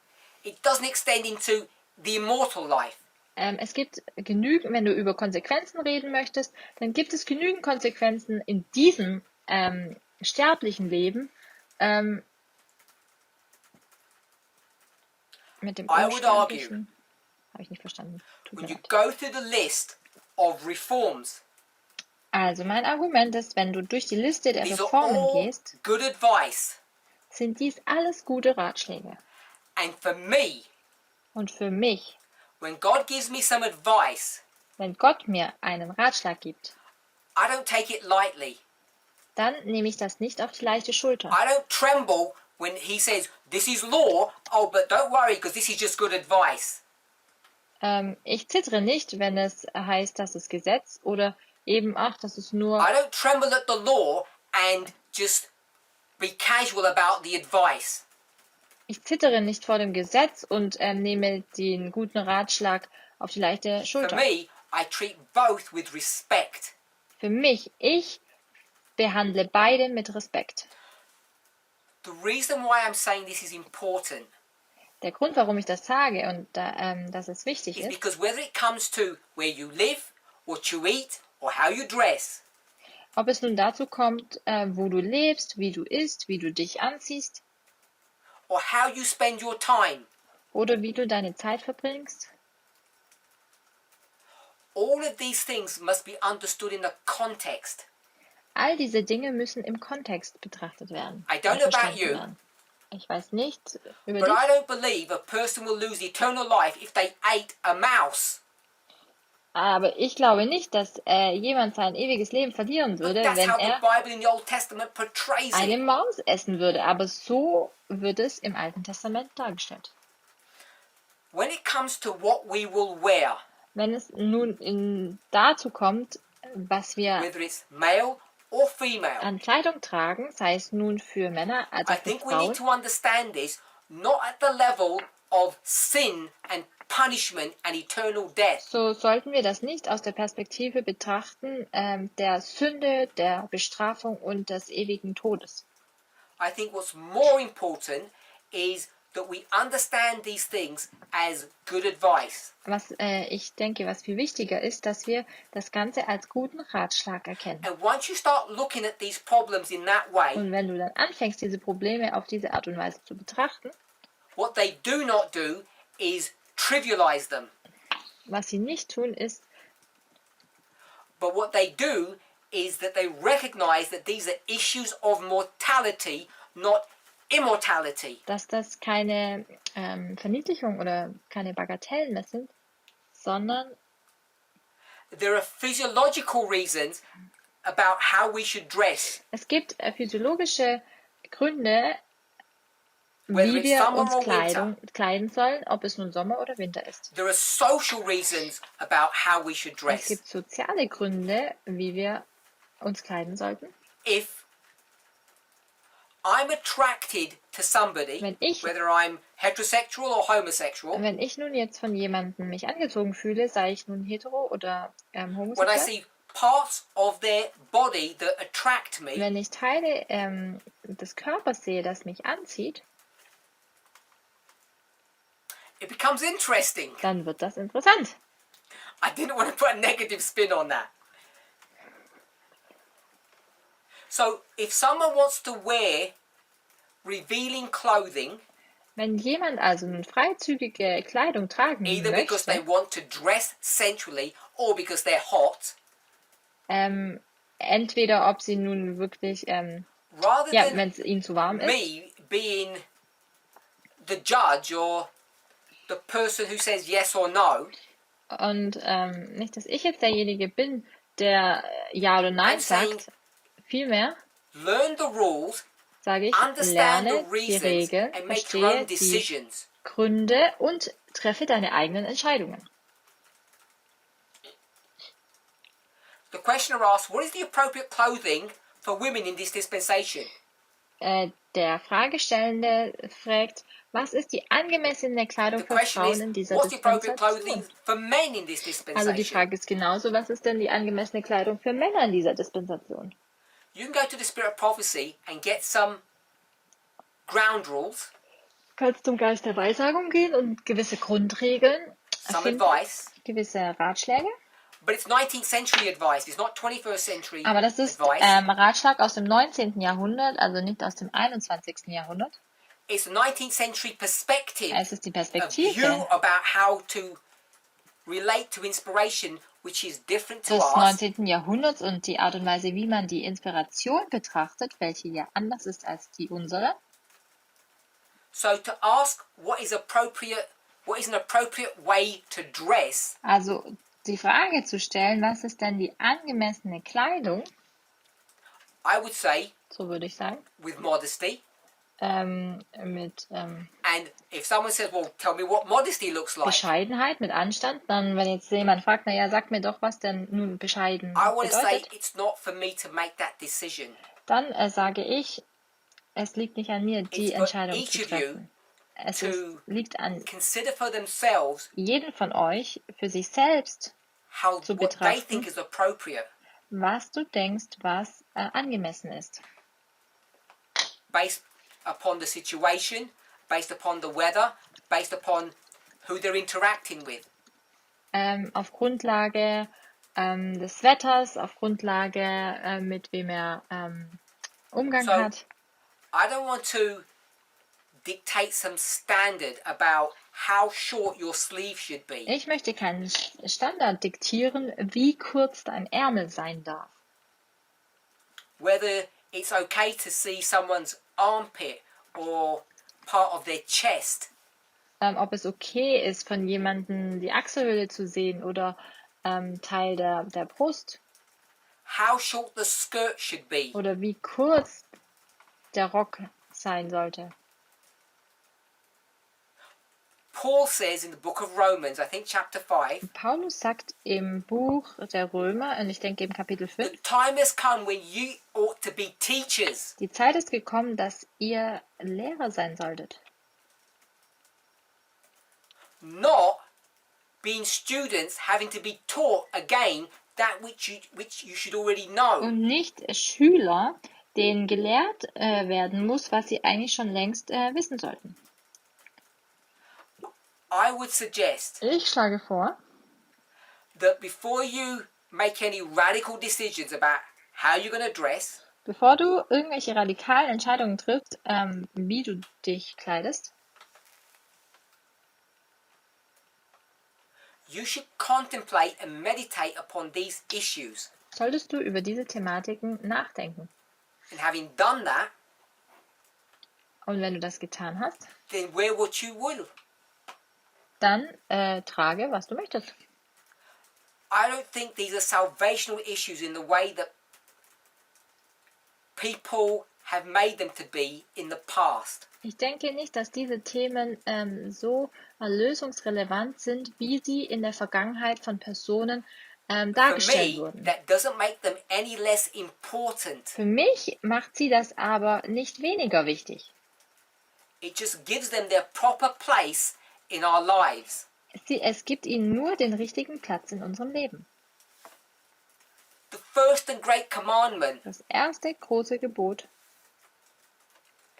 It doesn't extend into the immortal life. Es gibt genügend, wenn du über Konsequenzen reden möchtest, dann gibt es genügend Konsequenzen in diesem sterblichen Leben. Mit dem I would argue, Unsterblichen habe ich nicht verstanden. Tut when mir you leid. go through the list of reforms, Also mein Argument ist, wenn du durch die Liste der these are Reformen all gehst, good advice. sind dies alles gute Ratschläge. And for me, Und für mich, when God gives me some advice, wenn Gott mir einen Ratschlag gibt, I don't take it lightly. dann nehme ich das nicht auf die leichte Schulter. I don't tremble when he says, this is law, oh, but don't worry, because this is just good advice. Ich zittere nicht, wenn es heißt, das ist Gesetz oder eben, ach, das ist nur. I don't tremble at the law and just be casual about the advice. Ich zittere nicht vor dem Gesetz und nehme den guten Ratschlag auf die leichte For Schulter. me, I treat both with respect. Für mich, ich behandle beide mit Respekt. The reason why I'm saying this is important Der Grund, warum ich das sage und dass es wichtig is ist, because whether it comes to where you live, what you eat, or how you dress, ob es nun dazu kommt, wo du lebst, wie du isst, wie du dich anziehst or how you spend your time, oder wie du deine Zeit verbringst, all of these things must be understood in a context. all diese Dinge müssen im Kontext betrachtet werden. I don't und know about verstanden you, werden. Ich weiß nicht über but dich, I don't believe a person will lose eternal life if they ate a mouse. aber ich glaube nicht, dass jemand sein ewiges Leben verlieren But würde, that's wenn how the er Bible in the Old Testament portrays eine it. Maus essen würde. Aber so wird es im Alten Testament dargestellt. When it comes to what we will wear, Wenn es nun dazu kommt, was wir whether it's male or female, an Kleidung tragen, sei es nun für Männer als I auch für think we need Frauen, to understand this not at the level of sin and punishment and eternal death, so sollten wir das nicht aus der Perspektive betrachten der Sünde, der Bestrafung und des ewigen Todes. I think what's more important is that we understand these things as good advice. Was ich denke, was viel wichtiger ist, dass wir das Ganze als guten Ratschlag erkennen. And once you start looking at these problems in that way, Und wenn du dann anfängst, diese Probleme auf diese Art und Weise zu betrachten, what they do not do is trivialize them. was sie nicht tun, ist, But what they do is that they recognize that these are issues of mortality, not immortality. dass das keine Verniedlichung oder keine Bagatellen mehr sind, sondern There are physiological reasons about how we should dress, es gibt physiologische Gründe, whether wie it's wir summer uns or winter. kleiden sollen, ob es nun Sommer oder Winter ist. There are social reasons about how we should Es dress. gibt soziale Gründe, wie wir uns kleiden sollten. If I'm attracted to somebody, Wenn ich, whether I'm heterosexual or homosexual, wenn ich nun jetzt von jemandem mich angezogen fühle, sei ich nun hetero oder when I homosexuell, see parts of their body that attract me, wenn ich Teile des Körpers sehe, das mich anzieht, it becomes interesting. dann wird das interessant. I didn't want to put a negative spin on that. So, if someone wants to wear revealing clothing, Wenn jemand also nun freizügige Kleidung tragen either because they möchte, want to dress sensually or because they're hot, entweder ob sie nun wirklich, rather ja, than wenn es ihnen zu warm ist, me being the judge or the person who says yes or no, und nicht, dass ich jetzt derjenige bin, der Ja oder Nein I'm saying sagt, vielmehr learn the rules, sage ich, understand the lerne die reasons, Regeln, and make your verstehe own die decisions. Gründe und treffe deine eigenen Entscheidungen. The questioner asks, what is the appropriate clothing for women in this dispensation? Der Fragestellende fragt, was ist die angemessene Kleidung The für question Frauen is, in dieser what's the appropriate clothing Dispensation? for men in this Also die dispensation? Frage ist genauso, was ist denn die angemessene Kleidung für Männer in dieser Dispensation? You can go to the Spirit of Prophecy and get some ground rules, Du kannst zum Geist der Weissagung gehen und gewisse Grundregeln some erfinden, advice, gewisse Ratschläge. but it's 19th century advice, it's not 21st century Aber das ist advice. Ratschlag aus dem 19. Jahrhundert, also nicht aus dem 21. Jahrhundert. It's a 19th century perspective, Es ist die a view Perspektive about how to relate to inspiration, which is different to des us. 19. Jahrhunderts und die Art und Weise, wie man die Inspiration betrachtet, welche ja anders ist als die unsere. So to ask what is an appropriate way to dress, Also die Frage zu stellen, was ist denn die angemessene Kleidung, I would say so würde ich sagen, with modesty. mit And if someone says, well, tell me what modesty looks like, Bescheidenheit, mit Anstand, dann wenn jetzt jemand fragt, naja, sag mir doch, was denn nun bescheiden I want to say bedeutet, it's not for me to make that decision. dann sage ich, es liegt nicht an mir, die It's for Entscheidung each zu of you treffen. Es liegt an Consider for themselves jedem von euch, für sich selbst how zu what they betrachten, think is appropriate, was du denkst, was angemessen ist. based upon the situation, based upon the weather, based upon who they're interacting with. Auf Grundlage des Wetters, auf Grundlage, mit wem er Umgang So, hat. I don't want to dictate some standard about how short your sleeve should be. Ich möchte keinen Standard diktieren, wie kurz dein Ärmel sein darf. Whether it's okay to see someone's armpit or part of their chest. Ob es okay ist, von jemandem die Achselhöhle zu sehen oder Teil der Brust. How short the skirt should be. Oder wie kurz der Rock sein sollte. Paul says in the book of Romans, I think chapter 5, Paulus sagt im Buch der Römer, und ich denke im Kapitel 5, the time has come when you ought to be teachers. die Zeit ist gekommen, dass ihr Lehrer sein solltet. Not being students having to be taught again that which you should already know. Und nicht Schüler, denen gelehrt werden muss, was sie eigentlich schon längst wissen sollten. I would suggest Ich schlage vor, that before you make any radical decisions about how you're going to dress, bevor du irgendwelche radikalen Entscheidungen triffst, wie du dich kleidest, you should contemplate and meditate upon these issues. solltest du über diese Thematiken nachdenken. And having done that, Und wenn du das getan hast, then wear what you will. dann trage, was du möchtest. I don't think these are salvational issues in the way that people have made them to be in the past. Ich denke nicht, dass diese Themen so erlösungsrelevant sind, wie sie in der Vergangenheit von Personen For dargestellt me, wurden. that doesn't make them any less important. Für mich macht sie das aber nicht weniger wichtig. It just gives them their proper place in our lives. Es gibt ihnen nur den richtigen Platz in unserem Leben. The first and great commandment, Das erste große Gebot,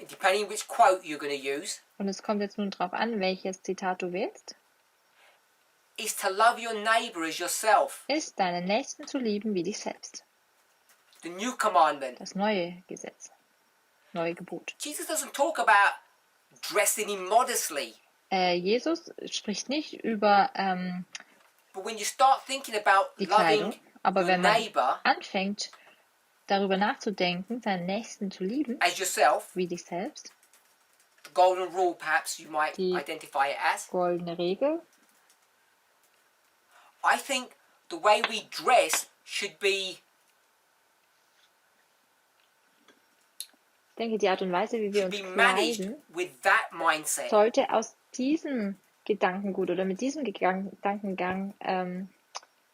depending which quote you're going to use, und es kommt jetzt nun darauf an, welches Zitat du wählst, is to love your neighbor as yourself. ist, deinen Nächsten zu lieben wie dich selbst. The new commandment. Das neue Gesetz, neue Gebot. Jesus doesn't talk about dressing immodestly. Jesus spricht nicht über But when you start thinking about die loving Kleidung, aber your wenn man neighbor anfängt, darüber nachzudenken, seinen Nächsten zu lieben, as yourself, wie dich selbst, the golden rule perhaps you might Die- identify it as, goldene Regel, I think the way we dress should be ich denke, die Art und Weise, wie wir should uns be managed kleiden, with that mindset. sollte aus diesem Gedankengut oder mit diesem Gedankengang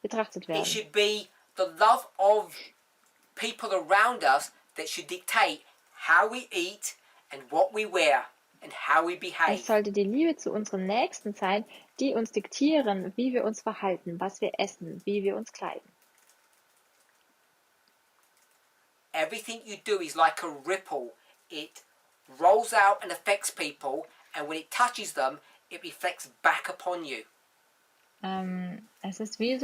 betrachtet It werden. should be the love of people around us that should dictate how we eat and what we wear and how we Es behave. sollte die Liebe zu unseren Nächsten sein, die uns diktieren, wie wir uns verhalten, was wir essen, wie wir uns kleiden. Everything you do is like a ripple. It rolls out and affects people, and when it touches them, it reflects back upon you. Es ist wie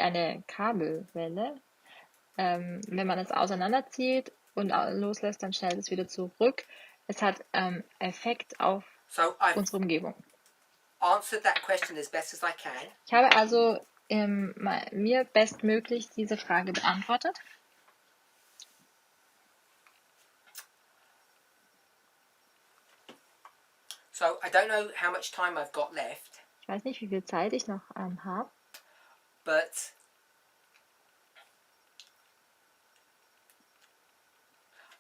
eine Kabelwelle. Wenn man es auseinanderzieht und loslässt, dann schnellt es wieder zurück. Es hat Effekt auf So I've unsere Umgebung. answered that question as best as I can. Ich habe also mir bestmöglich diese Frage beantwortet. So I don't know how much time I've got left, Ich weiß nicht, wie viel Zeit ich noch habe. but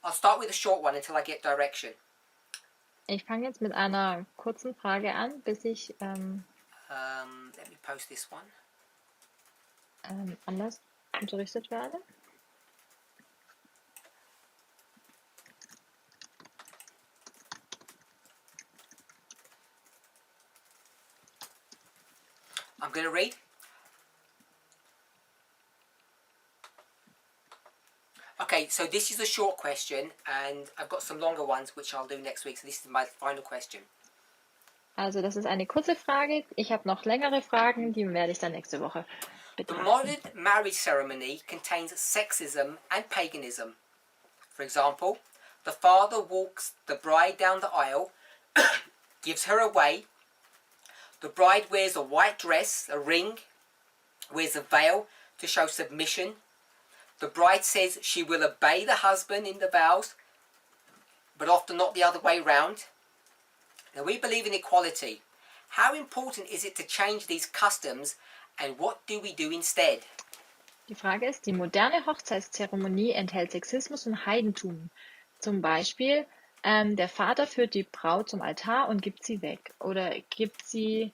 I'll start with a short one until I get direction. Ich fange jetzt mit einer kurzen Frage an, bis ich Let me post this one. anders unterrichtet werde. I'm going to read. Okay, so this is a short question, and I've got some longer ones which I'll do next week. So this is my final question. Also das ist eine kurze Frage. Ich habe noch längere Fragen, die werde ich dann nächste Woche The betrachten. modern marriage ceremony contains sexism and paganism. For example, the father walks the bride down the aisle, gives her away. The bride wears a white dress, a ring, wears a veil to show submission. The bride says she will obey the husband in the vows, but often not the other way round. Now we believe in equality. How important is it to change these customs, and what do we do instead? Die Frage ist, die moderne Hochzeitszeremonie enthält Sexismus und Heidentum. Zum Beispiel, der Vater führt die Braut zum Altar und gibt sie weg. Oder die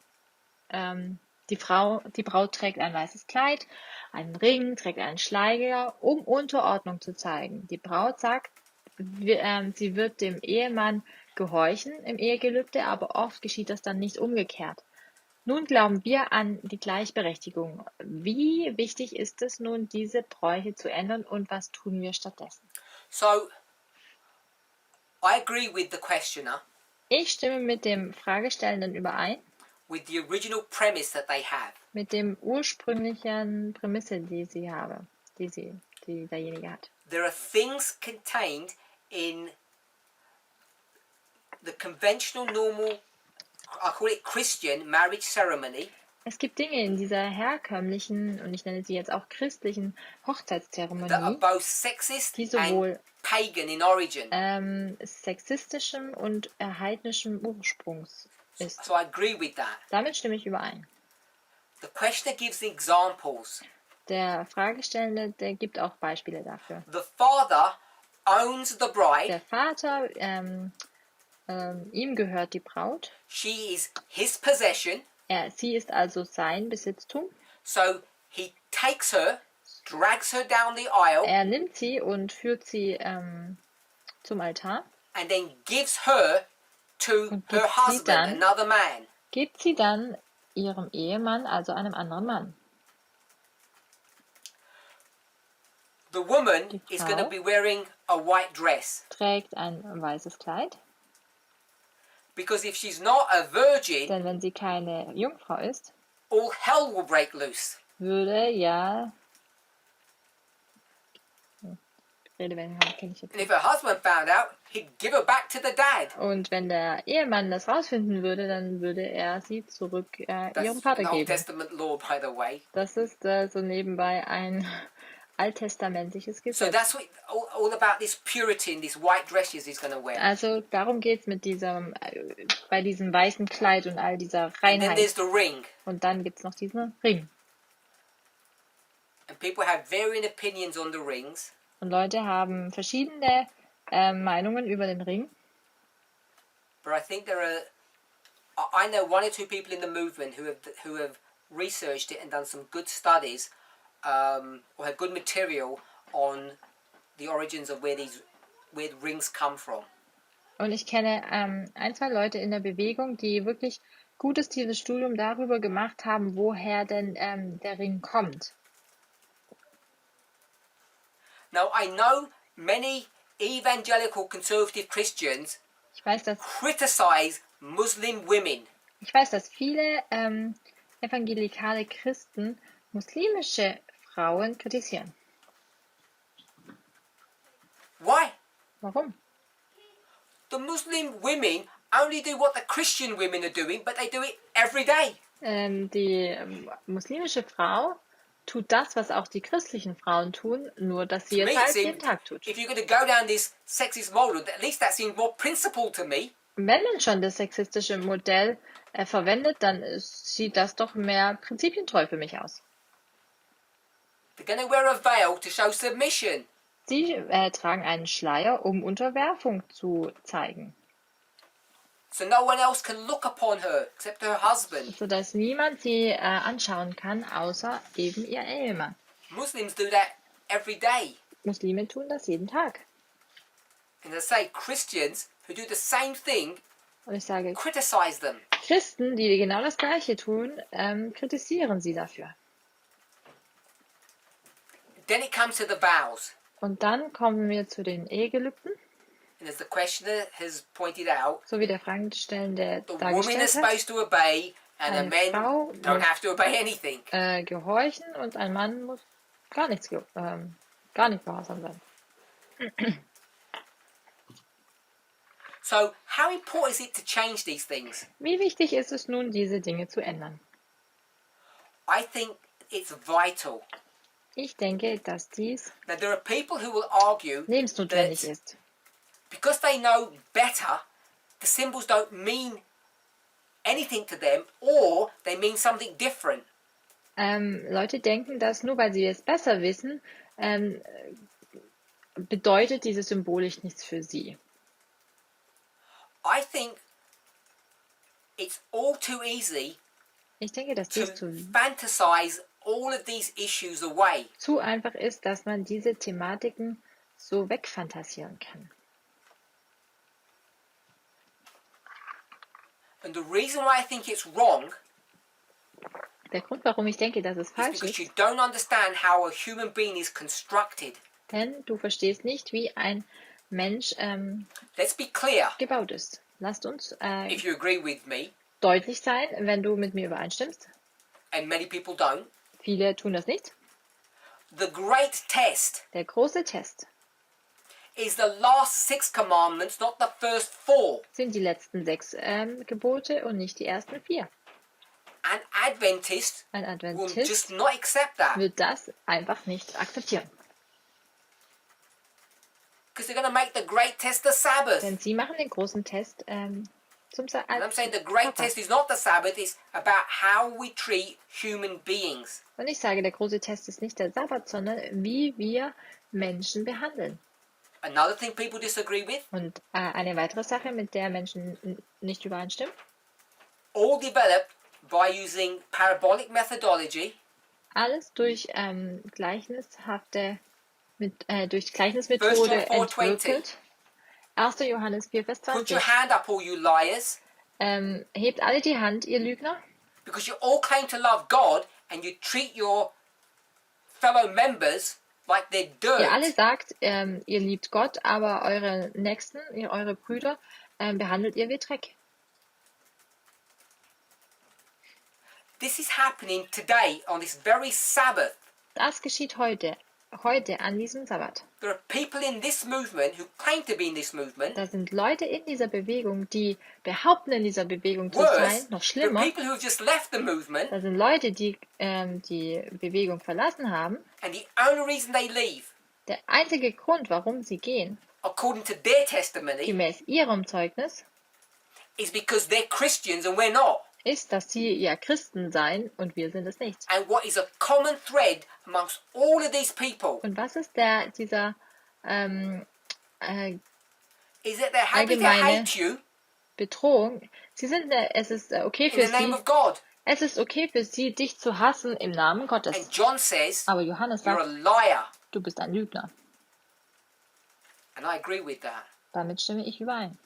Braut trägt ein weißes Kleid, einen Ring, trägt einen Schleier, um Unterordnung zu zeigen. Die Braut sagt, sie wird dem Ehemann gehorchen im Ehegelübde, aber oft geschieht das dann nicht umgekehrt. Nun glauben wir an die Gleichberechtigung. Wie wichtig ist es nun, diese Bräuche zu ändern, und was tun wir stattdessen? So, I agree with the questioner, Ich stimme mit dem Fragestellenden überein, with the original premise that they have. mit dem ursprünglichen Prämisse, die derjenige hat. There are things contained in the conventional, normal, I call it Christian marriage ceremony, Es gibt Dinge in dieser herkömmlichen, und ich nenne sie jetzt auch christlichen that are Hochzeitszeremonie, both sexist die and sowohl pagan in origin. sexistischem und heidnischem Ursprungs ist. So I agree with that. Damit stimme ich überein. The questioner gives examples. Der Fragestellende, der gibt auch Beispiele dafür. The father owns the bride. Der Vater, ihm gehört die Braut. She is his possession. Sie ist also sein Besitztum. So he takes her, drags her down the aisle, Er nimmt sie und führt sie zum Altar. and then gives her to Und her gibt sie husband, dann- another man. Gibt sie dann ihrem Ehemann, also einem anderen Mann. The woman Die is Frau going to be wearing a white dress. trägt ein weißes Kleid, Because if she's not a virgin, denn wenn sie keine Jungfrau ist, all hell will break loose. würde ja... Redewendung kenne ich jetzt And if nicht. her husband found out, he'd give her back to the dad. Und wenn der Ehemann das rausfinden würde, dann würde er sie zurück ihrem That's Vater an Old geben. Testament law, by the way. Das ist so nebenbei ein alttestamentliches So Gesetz. that's what all about this purity and these white dresses he's going to wear. Also darum geht es mit bei diesem weißen Kleid und all dieser And then Reinheit. there's the ring. Und dann gibt es noch diesen Ring. And people have varying opinions on the rings. Und Leute haben verschiedene Meinungen über den Ring. But I think I know one or two people in the movement who have researched it and done some good studies, or have good material on the origins of where the rings come from. Und ich kenne ein, zwei Leute in der Bewegung, die wirklich gutes tiefes Studium darüber gemacht haben, woher denn der Ring kommt. Now I know many evangelical conservative Christians Ich weiß, criticize Muslim women. dass viele evangelikale Christen muslimische Frauen kritisieren. Why? Warum? The Muslim women only do what the Christian women are doing, but they do it every day. Die muslimische Frau tut das, was auch die christlichen Frauen tun, nur dass sie To me, es it halt jeden seems Tag tut. if you're going to go down this sexist model, at least that seems more principled to me. Wenn man schon das sexistische Modell verwendet, dann sieht das doch mehr prinzipientreu für mich aus. They're going to wear a veil to show submission. Sie tragen einen Schleier, um Unterwerfung zu zeigen, So no one else can look upon her except her husband. sodass niemand sie anschauen kann, außer eben ihr Ehemann. Muslims do that every day. Muslime tun das jeden Tag. And they say Christians who do the same thing Und ich sage, criticize them. Christen, die genau das Gleiche tun, kritisieren sie dafür. Then it comes to the vows. Und dann kommen wir zu den Ehegelübden. And as the questioner has pointed out, So wie der Fragestellende the woman is dargestellt hat, supposed to obey and the Eine men Frau don't muss- have to obey anything. gehorchen und ein Mann muss gar nicht gehorsam sein. So how important is it to change these things? Wie wichtig ist es nun, diese Dinge zu ändern? I think it's vital. Ich denke, dass dies Now there are people who will argue lebensnotwendig that ist. because they know better, the symbols don't mean anything to them, or they mean something different. Leute denken, dass nur weil sie es besser wissen, bedeutet diese Symbolik nichts für sie. I think it's all too easy Ich denke, dass to dies fantasize all of these issues away. zu einfach ist, dass man diese Thematiken so wegfantasieren kann. And the reason why I think it's wrong Der Grund, warum ich denke, dass es is falsch because you ist, don't understand how a human being is constructed. denn du verstehst nicht, wie ein Mensch Let's be clear, gebaut ist. Lasst uns if you agree with me, deutlich sein, wenn du mit mir übereinstimmst. and many people don't. Viele tun das nicht. The great test Der große Test is the last 6 commandments, not the first 4. sind die letzten 6 Gebote und nicht die ersten 4. An Adventist Ein will just Adventist not accept that. wird das einfach nicht akzeptieren. Because they're going to make the great test the Sabbath. Denn sie machen den großen Test zum And I'm saying the great Sabbat. test is not the Sabbath, it's about how we treat human beings. Und ich sage, der große Test ist nicht der Sabbat, sondern wie wir Menschen behandeln. Another thing people disagree with, Und eine weitere Sache, mit der Menschen nicht übereinstimmen, all developed by using parabolic methodology, alles durch durch 1 Gleichnismethode John 4:20. entwickelt. 1. Johannes 4, Vers Put your 20. hand up, all you liars, Hebt alle die Hand, ihr Lügner, because you all claim to love God and you treat your fellow members like they're ihr alle dirt. sagt, ihr liebt Gott, aber eure Nächsten, eure Brüder, behandelt ihr wie Dreck. This is happening today on this very Sabbath. Das geschieht heute an diesem Sabbat. There are people in this movement who claim to be in this movement. Da sind Leute in dieser Bewegung, die behaupten, in dieser Bewegung zu sein. Worse, Noch there are schlimmer, people who have just left the movement, da sind Leute, die die Bewegung verlassen haben. and the only reason they leave, Der einzige Grund, warum sie gehen, according to their testimony, gemäß ihrem Zeugnis, is because they're Christians and we're not. ist, dass sie ja Christen seien und wir sind es nicht. And what is a common thread amongst all of these people Und was ist dieser is that they're happy to allgemeine hate you Bedrohung? Es ist okay in für the name sie, of God. es ist okay für sie, dich zu hassen im Namen Gottes. And John says, Aber Johannes you're a sagt, liar. du bist ein Lügner. And I agree with that. Damit stimme ich überein.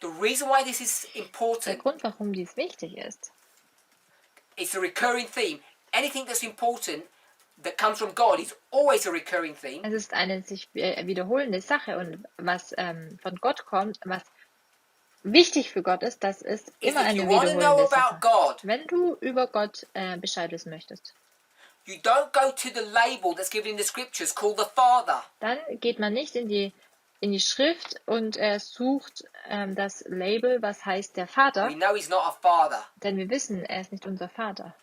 The reason why this is Der important Grund, warum dies wichtig ist, is a recurring theme. Anything that's important that comes from God is always a recurring theme. es ist eine sich wiederholende Sache und was von Gott kommt, was wichtig für Gott ist, das ist Is immer if eine you want to know wiederholende about Sache. God, Wenn du über Gott Bescheid wissen möchtest, you don't go to the label that's given in the scriptures called the Father. dann geht man nicht in die Schrift und sucht das Label, was heißt der Vater, We know he's not a father. denn wir wissen, er ist nicht unser Vater.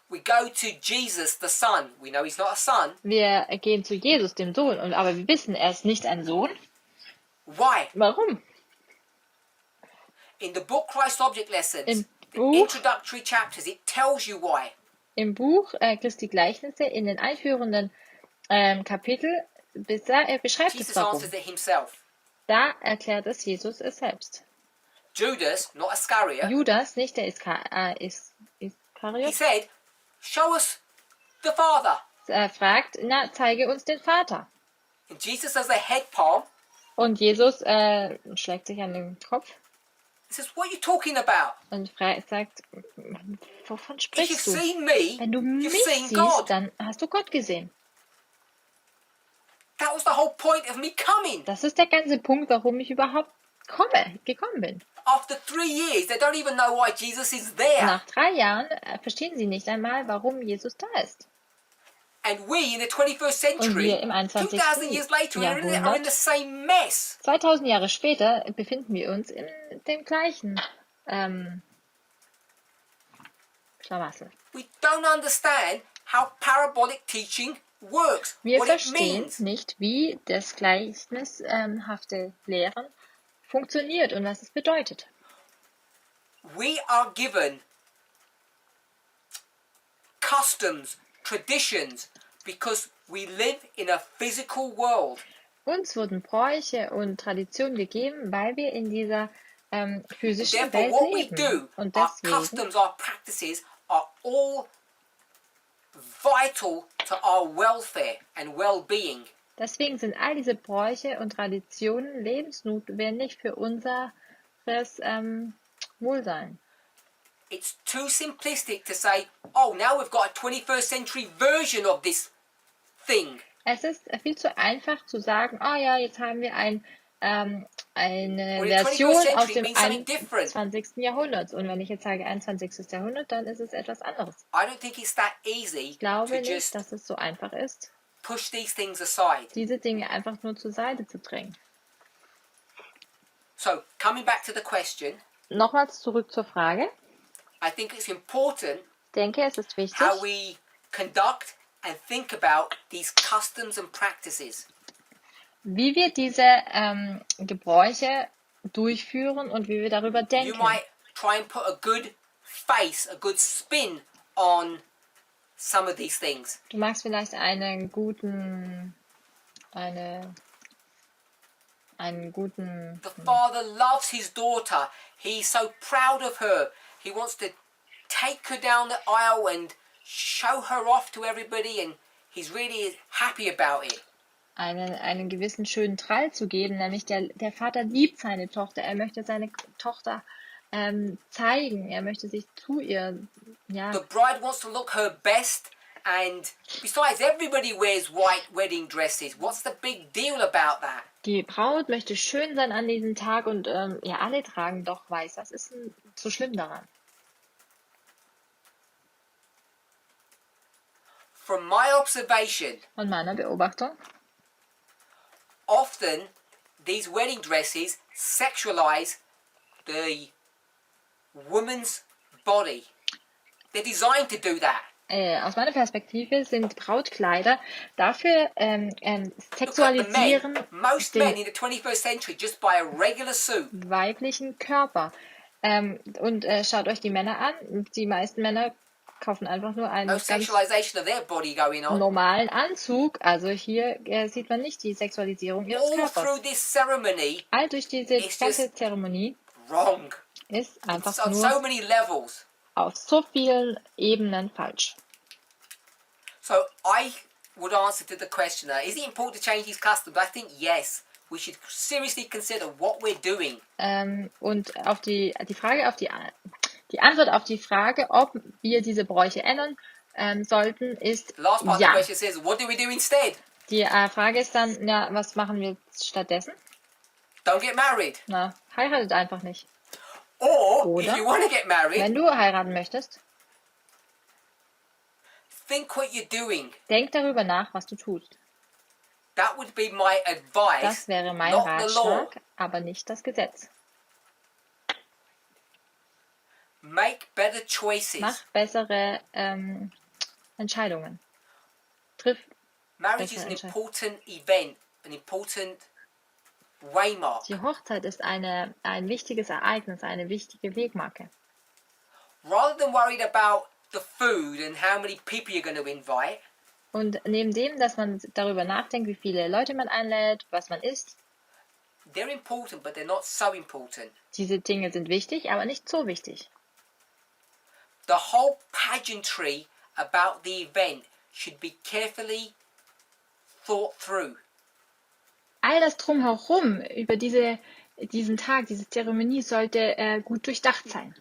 We go to Jesus, the Son. We know he's not a son. Wir gehen zu Jesus, dem Sohn, aber wir wissen, er ist nicht ein Sohn. Why? Warum? In the book Christ Object Lessons, Im the Buch- introductory chapters, it tells you why. Im Buch Christi Gleichnisse, in den einführenden Kapitel, beschreibt es Jesus warum. answers it himself. Da erklärt es Jesus es selbst. Judas, not Iscariot, Judas, nicht der he Iskariot, said, show us the Father. fragt, na, zeige uns den Vater. And Jesus does a head palm. Und Jesus schlägt sich an den Kopf He says, what are you talking about? und sagt, wovon If you've sprichst du? seen me, Wenn du you've mich seen siehst, God. dann hast du Gott gesehen. That was the whole point of me coming. Das ist der ganze Punkt, warum ich überhaupt gekommen bin. After 3 years, they don't even know why Jesus is there. Nach 3 Jahren verstehen sie nicht einmal, warum Jesus da ist. And we in the 21st Und century, wir im 21. 2000 years later, are in the Jahrhundert, same mess. 2000 Jahre später, befinden wir uns in dem gleichen Schlamassel. We don't understand how parabolic teaching works, Wir what it verstehen means. nicht, wie das gleichnishafte Lehren funktioniert und was es bedeutet. We are given customs, traditions, because we live in a physical world. Uns wurden Bräuche und Traditionen gegeben, weil wir in dieser physischen Therefore, Welt what we leben. do, Und our deswegen, customs, our practices are all vital to our welfare and well-being. deswegen sind all diese Bräuche und Traditionen lebensnotwendig für unseres Wohlsein. It's too simplistic to say, oh, now we've got a 21st century version of this thing. Es ist viel zu einfach zu sagen, ah ja, jetzt haben wir eine Well, in the Version 21st aus century, dem it means something different. 21. Jahrhundert. Und wenn ich jetzt sage 21. Jahrhundert, dann ist es etwas anderes. I don't think it's that easy Ich glaube to nicht, just dass es so einfach ist, push these things aside. diese Dinge einfach nur zur Seite zu drängen. So, coming back to the question, Nochmals zurück zur Frage. I think it's important Ich denke, es ist wichtig, how we conduct and think about these customs and practices. wie wir diese Gebräuche durchführen und wie wir darüber You denken. might try and put a good face, a good spin on some of these things. Du magst vielleicht einen guten The father loves his daughter. He's so proud of her. He wants to take her down the aisle and show her off to everybody, and he's really happy about it. einen gewissen schönen Trall zu geben, nämlich der Vater liebt seine Tochter, er möchte seine Tochter zeigen, er möchte sich zu ihr, ja, The bride wants to look her best, and besides, everybody wears white wedding dresses. What's the big deal about that? die Braut möchte schön sein an diesem Tag und ja, alle tragen doch weiß. Was ist denn so schlimm daran? From my observation, Von meiner Beobachtung, often these wedding dresses sexualize the woman's body. They're designed to do that. aus meiner Perspektive sind Brautkleider dafür Look at the men. sexualisieren Most men den in the 21st century just buy a regular suit. weiblichen Körper. Und schaut euch die Männer an. Die meisten Männer kaufen einfach nur einen No ganz sexualization of their body going on. normalen Anzug. Also hier sieht man nicht die Sexualisierung ihres All through Körpers. this ceremony, All durch diese It's ganze just- Zeremonie wrong. ist einfach It's on nur so many levels. auf so vielen Ebenen falsch. So I would answer to the questioner, is it important to change these customs? I think yes. We should seriously consider what we're doing. Und auf die Frage, die Antwort auf die Frage, ob wir diese Bräuche ändern sollten, ist The last part of the ja. question says, what do we do instead? Die Frage ist dann, ja, was machen wir stattdessen? Don't get married. Na, heiratet einfach nicht. Or, Oder? if you want to get married, Wenn du heiraten möchtest, think what you're doing. denk darüber nach, was du tust. That would be my advice, Das wäre mein not the law. Ratschlag, aber nicht das Gesetz. Make better choices. Mach bessere Entscheidungen. Triff. Marriage is an bessere important event, an important waymark. Die Hochzeit ist ein wichtiges Ereignis, eine wichtige Wegmarke. Rather than worried about the food and how many people you're going to invite, Und neben dem, dass man darüber nachdenkt, wie viele Leute man einlädt, was man isst, they're important, but they're not so important. diese Dinge sind wichtig, aber nicht so wichtig. The whole pageantry about the event should be carefully thought through. All das Drumherum über diesen Tag, diese Zeremonie sollte gut durchdacht sein.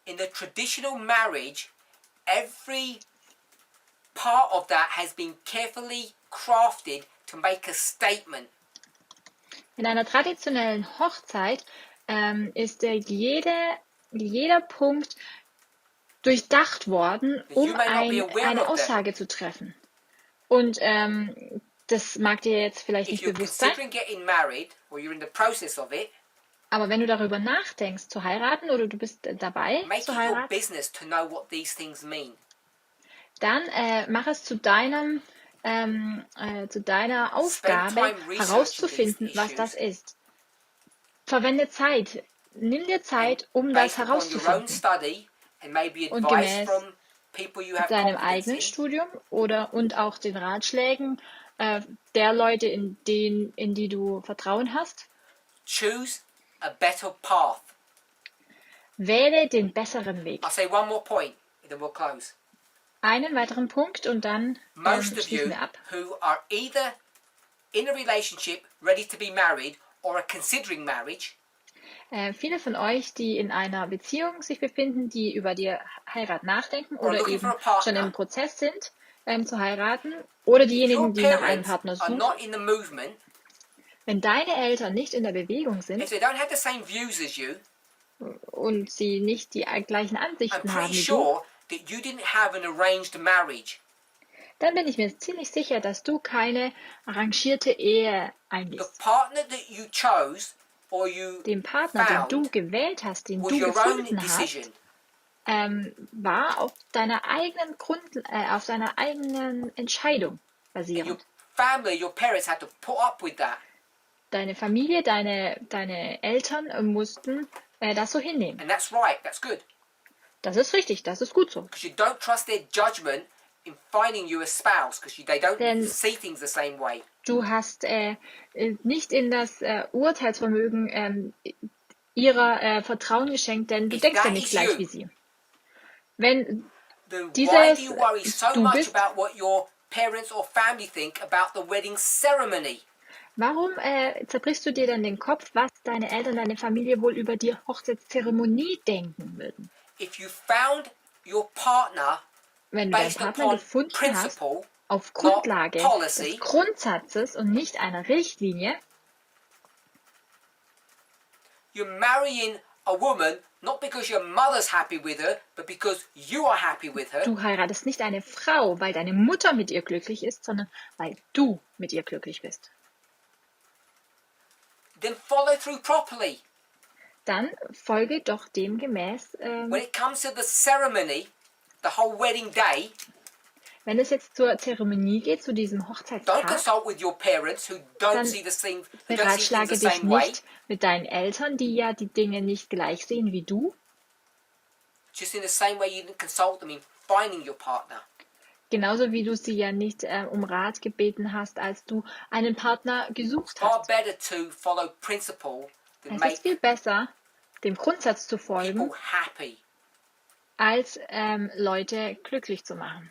In the traditional marriage, every part of that has been carefully crafted to make a statement. In einer traditionellen Hochzeit ist jeder Punkt durchdacht worden, um eine Aussage zu treffen. Und das mag dir jetzt vielleicht If nicht you're bewusst sein, considering getting married or you're in the process of it, aber wenn du darüber nachdenkst zu heiraten oder du bist dabei make zu it your heiraten, business to know what these things mean. dann mach es zu deiner Aufgabe herauszufinden, was das ist. Verwende Zeit. Nimm dir Zeit, um das Based upon your own herauszufinden. study and maybe Und advice gemäß from people you have Deinem confidence eigenen in. Studium und auch den Ratschlägen der Leute, in die du Vertrauen hast. Choose a better path. Wähle den besseren Weg. I'll say one more point, and then we'll close. Einen weiteren Punkt und dann Most of schließen you wir ab. who are either in a relationship, ready to be married, or are considering marriage, Viele von euch, die in einer Beziehung sich befinden, die über die Heirat nachdenken oder looking eben for a partner. schon im Prozess sind, zu heiraten, oder if your diejenigen, die nach einem parents Partner are suchen, not in the movement, wenn deine Eltern nicht in der Bewegung if sind they don't have the same views as you, und sie nicht die gleichen I'm Ansichten haben pretty wie du, sure that you didn't have an arranged marriage. dann bin ich mir ziemlich sicher, dass du keine arrangierte Ehe The eingehst. partner that you chose or you Den Partner, den du found gewählt hast, den was du your own gefunden hast, decision. war auf deiner eigenen auf deiner eigenen Entscheidung And your basierend. family, your parents had to put up with that. Deine Familie, deine Eltern mussten das so hinnehmen. And that's right, that's good. Das ist richtig, das ist gut so. Because you don't trust their judgment in finding you a spouse, because they don't Denn see things the same way. du hast nicht in das Urteilsvermögen ihrer Vertrauen geschenkt, denn du If denkst ja that nicht is gleich you, wie sie. Wenn then why dieses do you worry so du much bist, about what your parents or family think about the wedding ceremony? warum zerbrichst du dir denn den Kopf, was deine Eltern, deine Familie wohl über die Hochzeitszeremonie denken würden? If you found your partner Wenn du deinen based Partner upon gefunden hast, principle, auf not Grundlage des policy, Grundsatzes und nicht einer Richtlinie, you're marrying a woman not because your mother's happy with her, but because you are happy with her. du heiratest nicht eine Frau, weil deine Mutter mit ihr glücklich ist, sondern weil du mit ihr glücklich bist. Then follow through properly. Dann folge doch demgemäß, When it comes to the ceremony, the whole wedding day, wenn es jetzt zur Zeremonie geht, zu diesem don't Hochzeitstag, consult with your parents who don't dann see who don't see things the beratschlage dich same way. nicht mit deinen Eltern, die ja die Dinge nicht gleich sehen wie du. Just in the same way you didn't consult them in finding your partner. Genauso wie du sie ja nicht um Rat gebeten hast, als du einen Partner gesucht Far hast. better to follow principle than Es ist make viel besser, dem Grundsatz zu folgen, people happy. als Leute glücklich zu machen.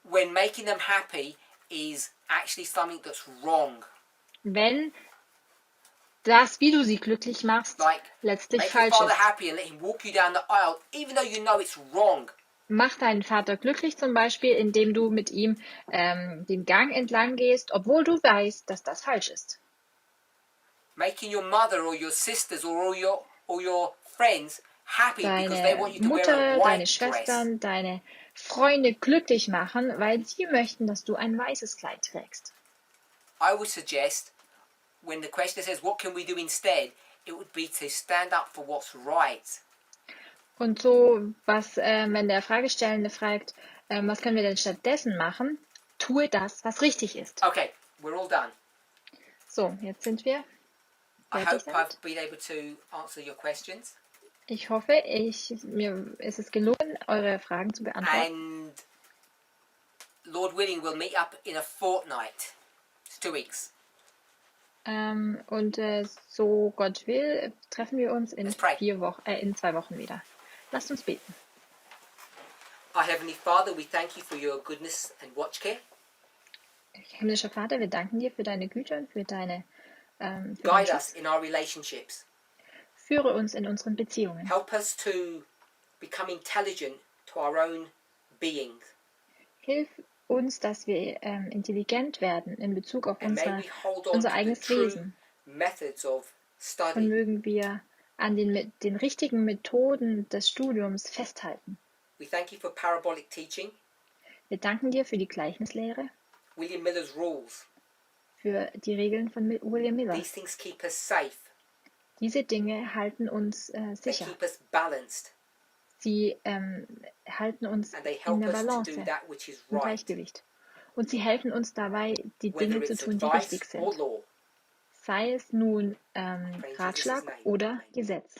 When making them happy is actually something that's wrong. Wenn das, wie du sie glücklich machst, Like, letztlich make your falsch father ist. happy and let him walk you down the aisle, even though you know it's wrong. Mach deinen Vater glücklich zum Beispiel, indem du mit ihm den Gang entlang gehst, obwohl du weißt, dass das falsch ist. Making your mother or your sisters or all your friends happy because they Deine want you to wear a Mutter, deine white dress. Schwestern, deine Freunde glücklich machen, weil sie möchten, dass du ein weißes Kleid trägst. I would suggest, when the question says, what can we do instead, it would be to stand up for what's right. Und so, wenn der Fragestellende fragt, was können wir denn stattdessen machen, tue das, was richtig ist. Okay, we're all done. So, jetzt sind wir I fertig hope damit. I've been able to answer your questions. Ich hoffe, mir ist es gelungen, eure Fragen zu beantworten. And Lord willing, we'll meet up in a fortnight. It's 2 weeks. Und so Gott will, treffen wir uns in Let's pray. 2 Wochen wieder. Lasst uns beten. Our Heavenly Father, we thank you for your goodness and watch care. Himmlischer Vater, wir danken dir für deine Güte und für deinen Guide us Schutz. in our relationships. Führe uns in unseren Beziehungen. Help us to become intelligent to our own being. Hilf uns, dass wir intelligent werden in Bezug auf And may we hold on unser to the eigenes true Wesen. methods of Und study. mögen wir an den richtigen Methoden des Studiums festhalten. We thank you for parabolic teaching, Wir danken dir für die Gleichnislehre, William Miller's rules. für die Regeln von William Miller. These things keep us safe. Diese Dinge halten uns They sicher. keep us balanced. Sie halten uns And they in help der us to Balance, do that which is im right. Gleichgewicht. Und sie helfen uns dabei, die Whether Dinge zu it's tun, die advice richtig or sind. law. Sei es nun Pray in Jesus' Ratschlag name. oder Amen. Gesetz.